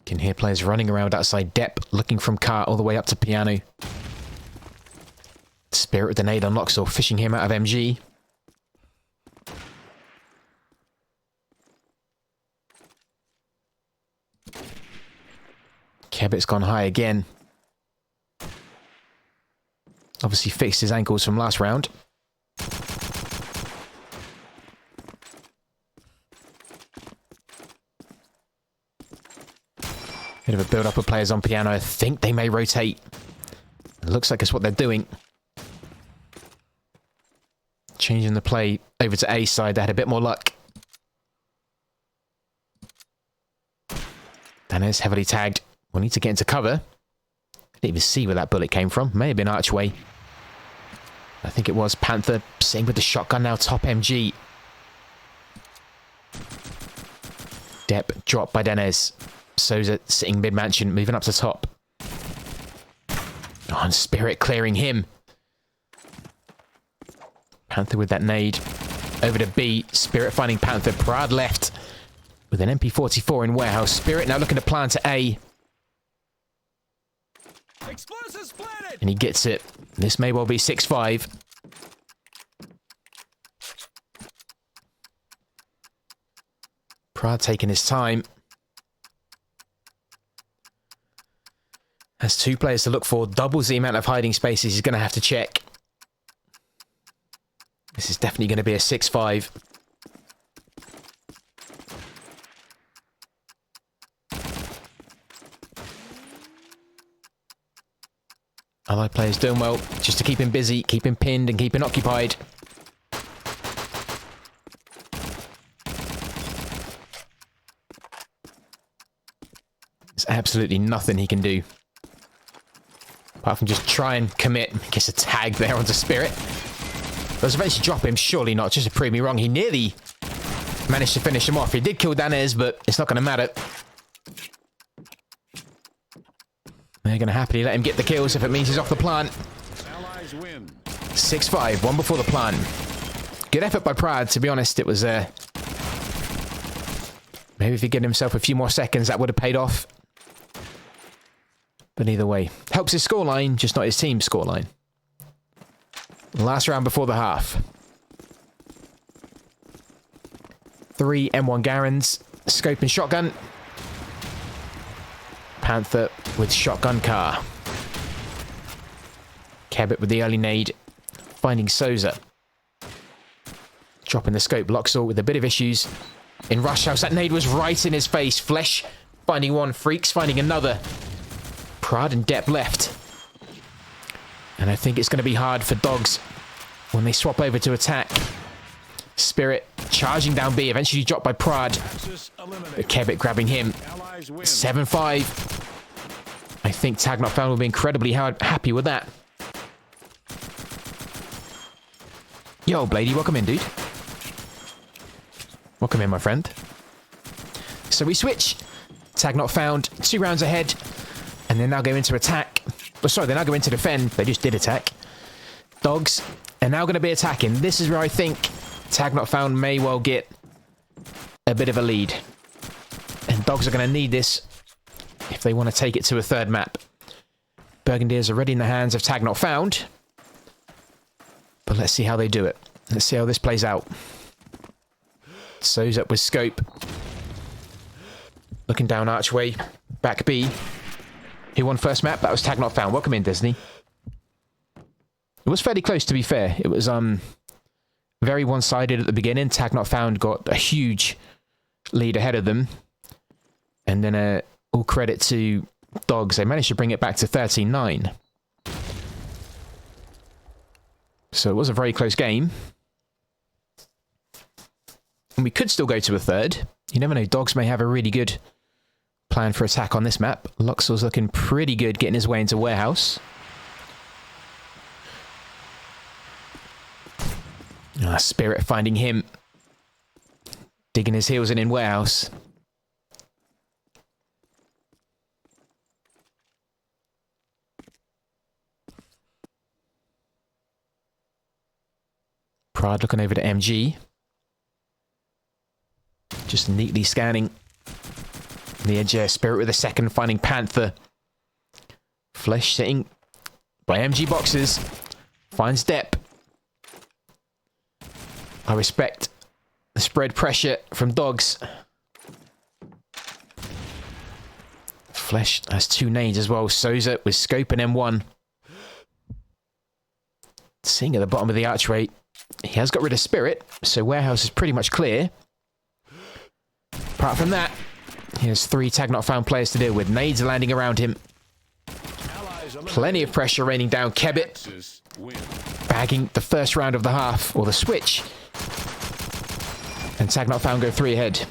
Can hear players running around outside Depp, looking from car all the way up to piano. Spirit with the nade on Luxor, fishing him out of MG. Kebbit's gone high again. Obviously fixed his ankles from last round. Bit of a build-up of players on piano. I think they may rotate. It looks like it's what they're doing. Changing the play over to A side. They had a bit more luck. Danez heavily tagged. We'll need to get into cover. I didn't even see where that bullet came from. May have been archway. I think it was Panther. Same with the shotgun now. Top MG. Depp dropped by Danez. Souza sitting mid-mansion, moving up to top. Oh, and Spirit clearing him. Panther with that nade. Over to B. Spirit finding Panther. Prad left with an MP44 in warehouse. Spirit now looking to plant to A. Explosives planted. And he gets it. This may well be 6-5. Prad taking his time. Has 2 players to look for. Doubles the amount of hiding spaces he's going to have to check. This is definitely going to be a 6-5. Allied players doing well, just to keep him busy, keep him pinned, and keep him occupied. There's absolutely nothing he can do. Apart from just try and commit. Gets a tag there onto Spirit. Does eventually drop him, surely not, just to prove me wrong. He nearly managed to finish him off. He did kill Danez, but it's not going to matter. They're going to happily let him get the kills if it means he's off the plant. Allies win. 6-5, one before the plant. Good effort by Prad, to be honest. It was, maybe if he'd given himself a few more seconds, that would have paid off. But either way, helps his scoreline, just not his team's scoreline. Last round before the half. 3 M1 Garens, scope and shotgun. Panther with shotgun car. Cabot with the early nade, finding Souza. Dropping the scope, Loxall with a bit of issues. In Rush House, that nade was right in his face. Flesh finding one, Freaks finding another. Prad and Depp left. And I think it's going to be hard for Dogs when they swap over to attack. Spirit charging down B, eventually dropped by Prad. Kevit grabbing him. 7-5. I think Tag Not Found will be incredibly happy with that. Yo, Blady, welcome in, dude. Welcome in, my friend. So we switch. Tag Not Found, 2 rounds ahead. And then now go into attack. Oh, sorry, they now go into defend. They just did attack. Dogs are now going to be attacking. This is where I think Tag Not Found may well get a bit of a lead. And Dogs are going to need this if they want to take it to a 3rd map. Burgundiers are already in the hands of Tag Not Found. But let's see how they do it. Let's see how this plays out. So's up with scope. Looking down archway. Back B. Who won first map? That was Tag Not Found. Welcome in, Disney. It was fairly close, to be fair. It was very one-sided at the beginning. Tag Not Found got a huge lead ahead of them. And then all credit to Dogs. They managed to bring it back to 13-9. So it was a very close game. And we could still go to a 3rd. You never know. Dogs may have a really good plan for attack on this map. Luxor's looking pretty good getting his way into warehouse. Spirit finding him. Digging his heels in warehouse. Prad looking over to MG. Just neatly scanning the edge. Spirit with a second, finding Panther. Flesh sitting by MG boxes. Finds Depp. I respect the spread pressure from Dogs. Flesh has 2 nades as well. Souza with scope and M1. Seeing at the bottom of the archway. He has got rid of Spirit, so warehouse is pretty much clear. Apart from that, he has 3 Tag Not Found players to deal with. Nades are landing around him. Plenty of pressure raining down. Kebit bagging the first round of the half, or the switch. And Tag Not Found go 3 ahead.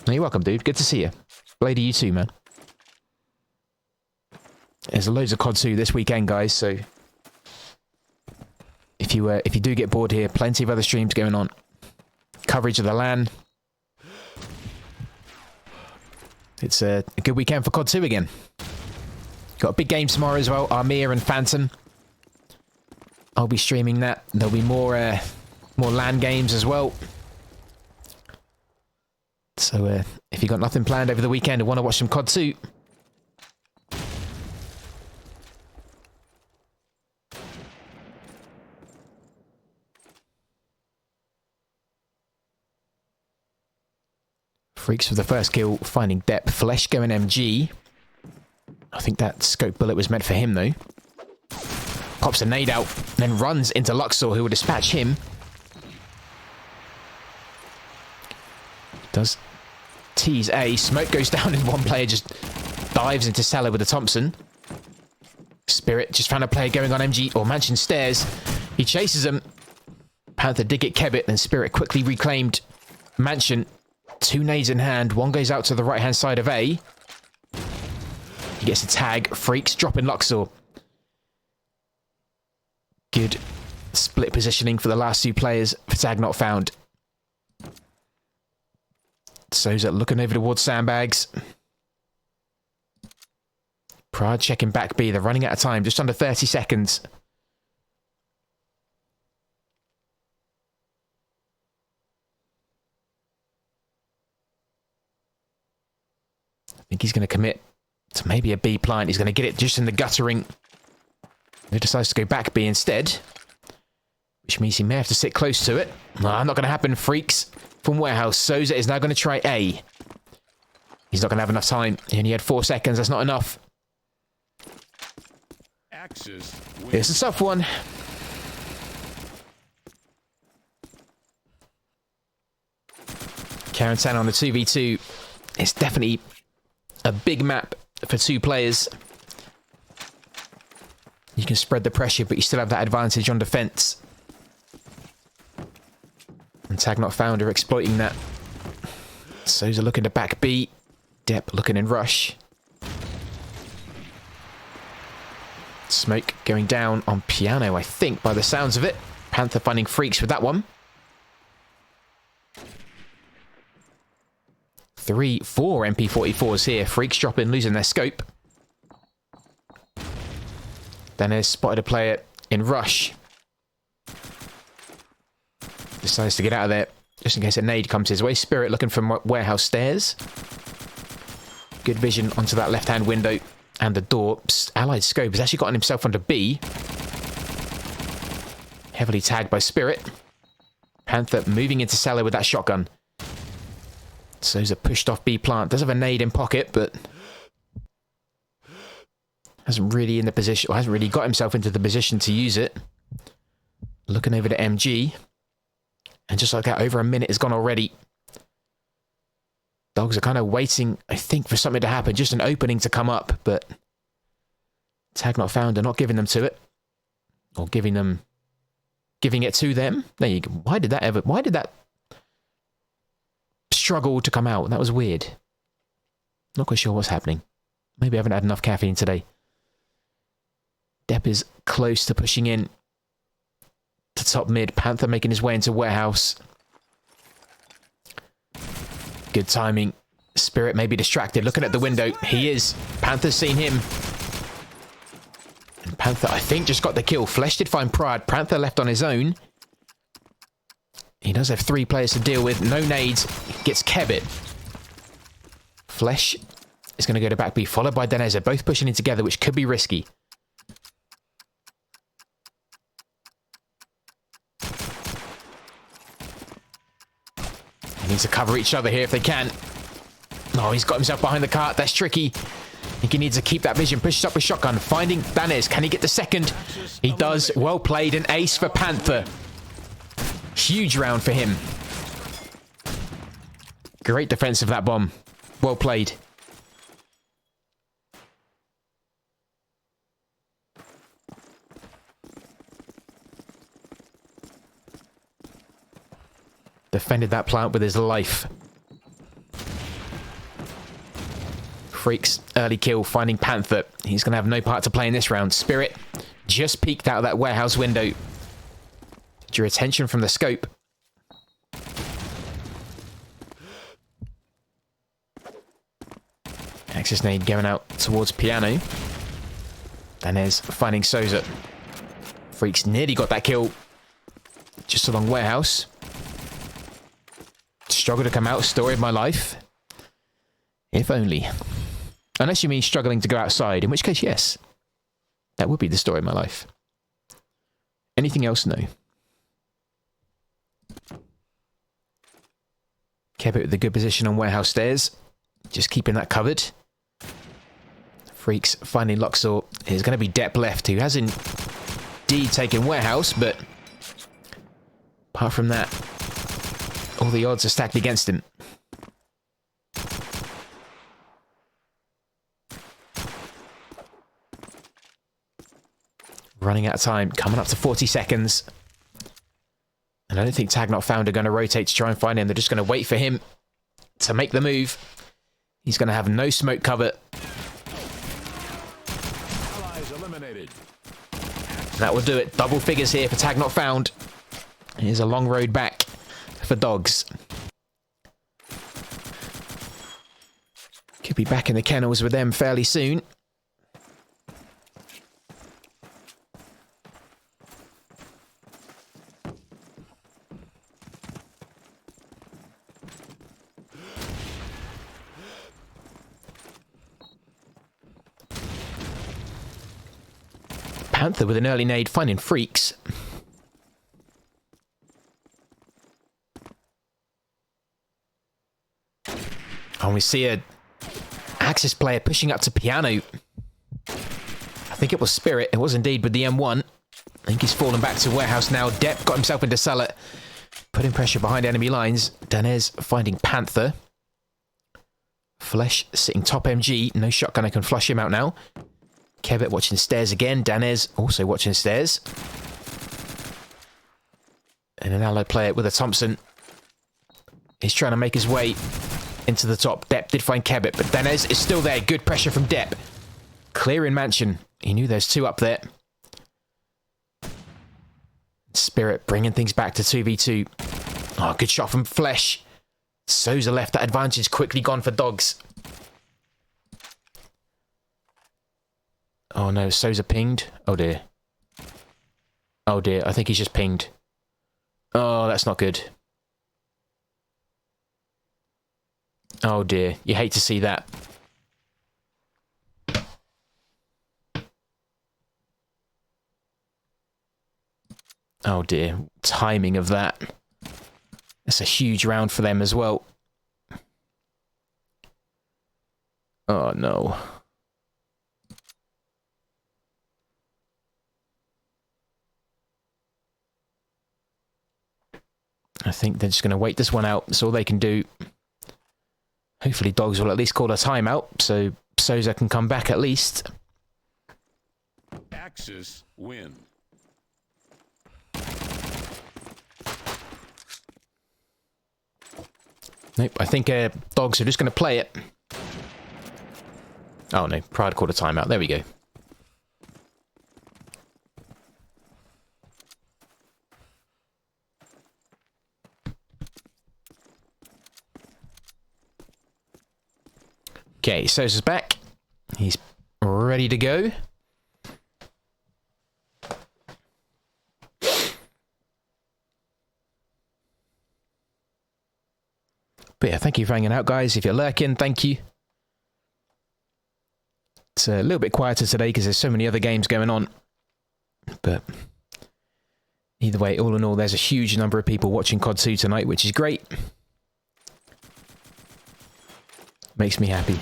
You're welcome, dude. Good to see you. Blady, you too, man. There's loads of COD 2 this weekend, guys, so if you do get bored here, plenty of other streams going on. Coverage of the LAN. It's a good weekend for COD 2 again. Got a big game tomorrow as well, Armia and Phantom. I'll be streaming that. There'll be more LAN games as well. So if you've got nothing planned over the weekend and want to watch some COD 2, Freaks for the first kill, finding depth. Flesh going MG. I think that scope bullet was meant for him, though. Pops a nade out, then runs into Luxor, who will dispatch him. Does tease A. Smoke goes down, and one player just dives into cellar with a Thompson. Spirit just found a player going on MG or Mansion stairs. He chases him. Panther did get Kebbit, then Spirit quickly reclaimed Mansion. 2 nades in hand. One goes out to the right-hand side of A. He gets a tag. Freaks dropping Luxor. Good split positioning for the last 2 players. For tag not found. Soza looking over towards sandbags. Pride checking back B. They're running out of time. Just under 30 seconds. I think he's going to commit to maybe a B plant. He's going to get it just in the guttering. He decides to go back B instead, which means he may have to sit close to it. No, not going to happen. Freaks from Warehouse. Soza is now going to try A. He's not going to have enough time. He only had 4 seconds. That's not enough. It's a tough one. Karen San on the 2v2. It's definitely a big map for 2 players. You can spread the pressure, but you still have that advantage on defense. And tag not found are exploiting that. Soza looking to back B. Depp looking in rush. Smoke going down on piano, I think, by the sounds of it. Panther finding Freaks with that one. 3, 4 MP44s here. Freaks dropping, losing their scope. Then has spotted a player in rush. Decides to get out of there, just in case a nade comes his way. Spirit looking for warehouse stairs. Good vision onto that left-hand window. And the door. Allied scope has actually gotten himself onto B. Heavily tagged by Spirit. Panther moving into cellar with that shotgun. Soza pushed off B plant. Does have a nade in pocket, but hasn't really in the position, or hasn't really got himself into the position to use it. Looking over to MG. And just like that, over a minute has gone already. Dogs are kind of waiting, I think, for something to happen. Just an opening to come up, but tag not found. They're not giving them to it. Or giving it to them. There you go. Why did that struggle to come out? That was weird. Not quite sure what's happening. Maybe I haven't had enough caffeine today. Depp is close to pushing in to top mid. Panther making his way into warehouse. Good timing. Spirit may be distracted. Looking at the window. He is. Panther's seen him. And Panther, I think, just got the kill. Flesh did find Pride. Panther left on his own. He does have 3 players to deal with. No nades. Gets Kebbit. Flesh is going to go to back B, followed by Deneza. Both pushing in together, which could be risky. They need to cover each other here if they can. Oh, he's got himself behind the cart. That's tricky. I think he needs to keep that vision. Pushes up with shotgun. Finding Danez. Can he get the second? He does. Well played. An ace for Panther. Huge round for him. Great defense of that bomb. Well played. Defended that plant with his life. Freaks, early kill, finding Panther. He's going to have no part to play in this round. Spirit just peeked out of that warehouse window. Drew attention from the scope. Axis nade going out towards Piano. Danez finding Souza. Freaks nearly got that kill. Just along warehouse. Struggle to come out, story of my life. If only. Unless you mean struggling to go outside, in which case, yes. That would be the story of my life. Anything else, no. Kept it with a good position on warehouse stairs. Just keeping that covered. Freaks finding Luxor. There's going to be Depp left, who has indeed taken warehouse, but apart from that, all the odds are stacked against him. Running out of time, coming up to 40 seconds. And I don't think Tag Not Found are going to rotate to try and find him. They're just going to wait for him to make the move. He's going to have no smoke cover. Allies eliminated. That will do it. Double figures here for Tag Not Found. Here's a long road back for Dogs. Could be back in the kennels with them fairly soon. Panther with an early nade finding Freaks. And we see a Axis player pushing up to Piano. I think it was Spirit. It was indeed with the M1. I think he's fallen back to warehouse now. Depp got himself into cellar. Putting pressure behind enemy lines. Danez finding Panther. Flesh sitting top MG. No shotgunner can flush him out now. Kebbit watching stairs again. Danez also watching stairs. And an allied player with a Thompson. He's trying to make his way into the top. Depp did find Kebbit, but Danez is still there. Good pressure from Depp. Clearing Mansion. He knew there's two up there. Spirit bringing things back to 2v2. Oh, good shot from Flesh. Souza left. That advantage quickly gone for Dogs. Oh no, Souza pinged. Oh dear. Oh dear, I think he's just pinged. Oh, that's not good. Oh dear, you hate to see that. Oh dear, timing of that. That's a huge round for them as well. Oh no. I think they're just going to wait this one out. That's all they can do. Hopefully Dogs will at least call a timeout so Souza can come back at least. Axis win. Nope, I think Dogs are just going to play it. Oh no, Pride called a timeout. There we go. Okay, Souza's back. He's ready to go. But yeah, thank you for hanging out, guys. If you're lurking, thank you. It's a little bit quieter today because there's so many other games going on. But either way, all in all, there's a huge number of people watching COD 2 tonight, which is great. Makes me happy.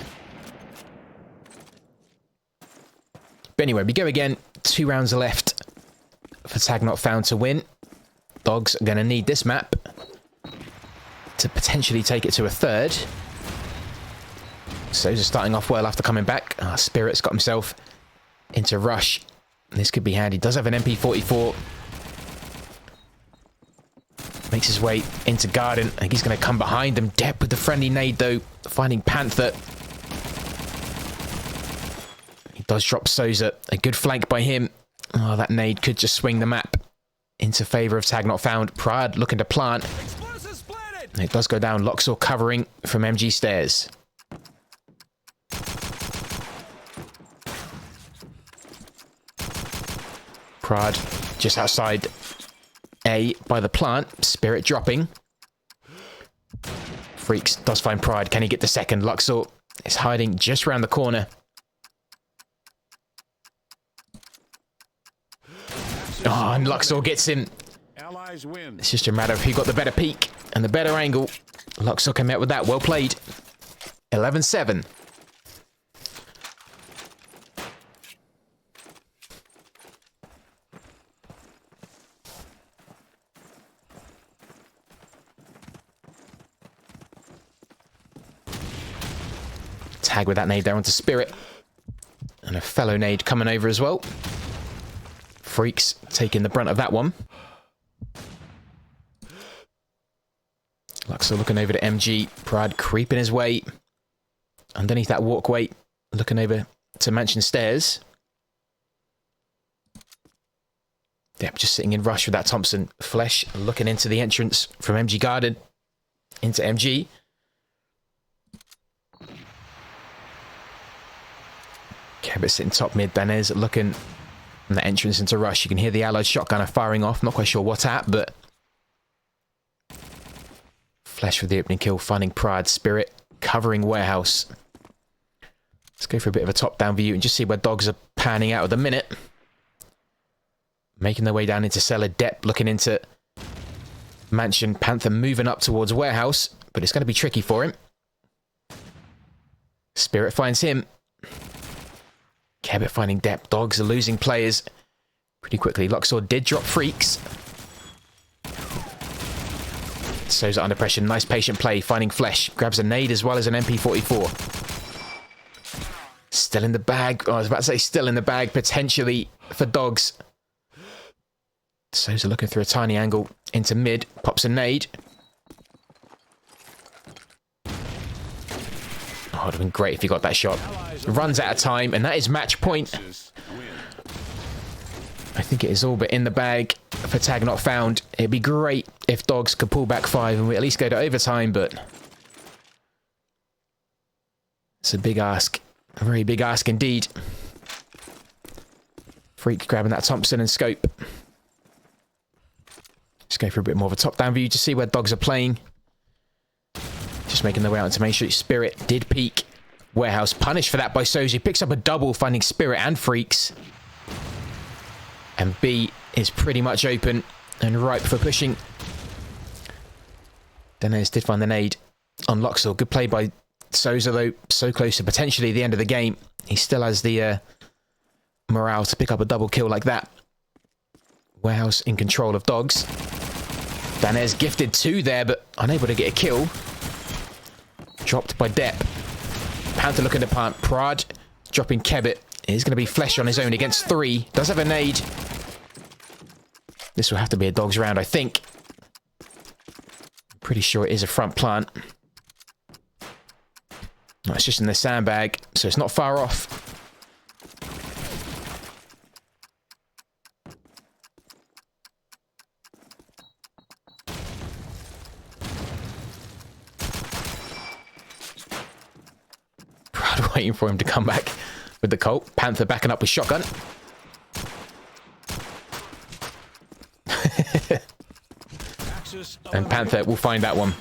But anyway, we go again. 2 rounds are left for Tag Not Found to win. Dogs are going to need this map to potentially take it to a third. Souza starting off well after coming back. Spirit's got himself into rush. This could be handy. Does have an MP44. Makes his way into Garden. I think he's going to come behind them. Depp with the friendly nade, though. Finding Panther. Does drop Souza. A good flank by him. Oh, that nade could just swing the map into favour of tag not found. Pride looking to plant. And it does go down. Loxor covering from MG stairs. Pride just outside A by the plant. Spirit dropping. Freaks does find Pride. Can he get the second? Luxor is hiding just around the corner. Oh, and Luxor gets him. Allies win. It's just a matter of who got the better peek and the better angle. Luxor came out with that. Well played. 11-7. Tag with that nade there onto Spirit. And a fellow nade coming over as well. Freaks taking the brunt of that one. Luxor looking over to MG. Pride creeping his way underneath that walkway. Looking over to Mansion Stairs. Yep, just sitting in rush with that Thompson. Flesh looking into the entrance from MG Garden into MG. Cabot sitting top mid. Danez looking from the entrance into rush. You can hear the allied shotgunner firing off. Not quite sure what's at, but Flesh with the opening kill, finding Pride. Spirit covering Warehouse. Let's go for a bit of a top-down view and just see where dogs are panning out at the minute. Making their way down into cellar. Depp looking into Mansion. Panther moving up towards Warehouse, but it's going to be tricky for him. Spirit finds him. Cabot finding Depp. Dogs are losing players pretty quickly. Luxor did drop Freaks. Souza under pressure. Nice patient play. Finding Flesh. Grabs a nade as well as an MP44. Still in the bag. Oh, I was about to say still in the bag. Potentially for dogs. Souza looking through a tiny angle into mid. Pops a nade. Oh, it would have been great if he got that shot. Runs out of time, and that is match point. I think it is all but in the bag for tag not found. It'd be great if dogs could pull back 5 and we at least go to overtime, but it's a big ask. A very big ask indeed. Freak grabbing that Thompson and scope. Just go for a bit more of a top-down view to see where dogs are playing. Just making their way out into Main Street. Spirit did peek. Warehouse punished for that by Sozi. Picks up a double, finding Spirit and Freaks. And B is pretty much open and ripe for pushing. Danez did find the nade on Luxor. Good play by Souza, though. So close to potentially the end of the game. He still has the morale to pick up a double kill like that. Warehouse in control of dogs. Danez gifted 2 there, but unable to get a kill. Dropped by Depp. Panther looking to plant. Prad dropping Kebit. He's going to be Flesh on his own against 3. Does have a nade. This will have to be a dog's round, I think. Pretty sure it is a front plant. No, it's just in the sandbag, so it's not far off. Prad waiting for him to come back with the Colt. Panther backing up with shotgun. And Panther will find that one.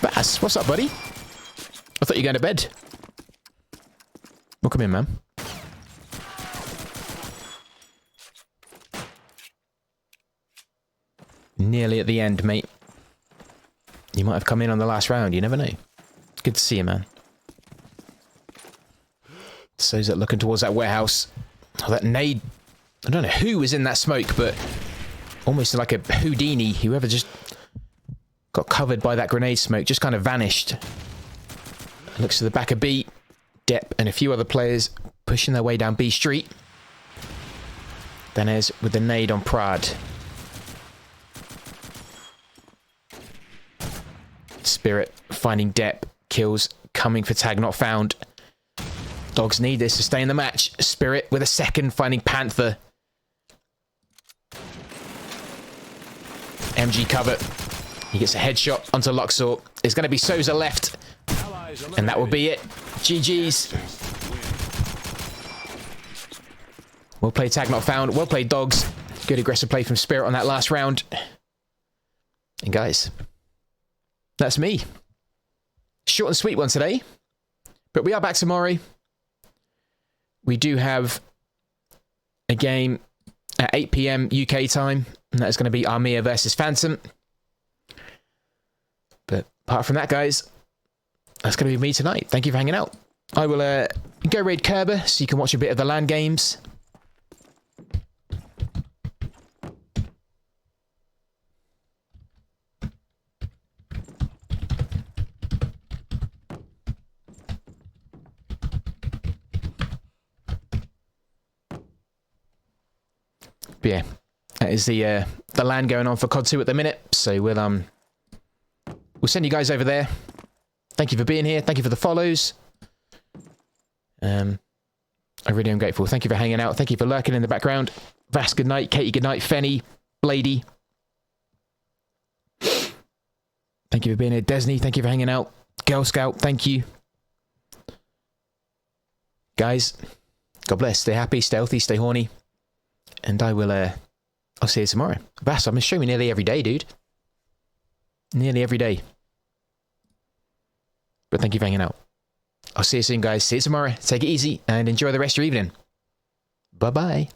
Bass, what's up, buddy? I thought you were going to bed. Welcome in, man. Nearly at the end, mate. You might have come in on the last round. You never know. Good to see you, man. Souza looking towards that warehouse. Oh, that nade. I don't know who was in that smoke, but almost like a Houdini. Whoever just got covered by that grenade smoke just kind of vanished. Looks to the back of B. Depp and a few other players pushing their way down B Street. Danez with the nade on Prad. Spirit finding Depp. Kills coming for tag not found. Dogs need this to stay in the match. Spirit with a second, finding Panther. MG cover. He gets a headshot onto Luxor. It's going to be Souza left. And that will be it. GG's. Well played, tag not found. Well played, Dogs. Good aggressive play from Spirit on that last round. And guys, that's me. Short and sweet one today. But we are back tomorrow. We do have a game at 8 PM UK time. And that is going to be Armia versus Phantom. But apart from that, guys, that's going to be me tonight. Thank you for hanging out. I will go raid Kerber so you can watch a bit of the LAN games. But yeah, that is the LAN going on for COD 2 at the minute. So we'll send you guys over there. Thank you for being here. Thank you for the follows. I really am grateful. Thank you for hanging out. Thank you for lurking in the background. Vass, good night. Katie, good night. Fenny, Blady. Thank you for being here. Desney, thank you for hanging out. Girl Scout, thank you. Guys, God bless. Stay happy, stay healthy, stay horny. And I will, I'll see you tomorrow. Vass, I'm streaming nearly every day, dude. Nearly every day. But thank you for hanging out. I'll see you soon, guys. See you tomorrow. Take it easy and enjoy the rest of your evening. Bye-bye.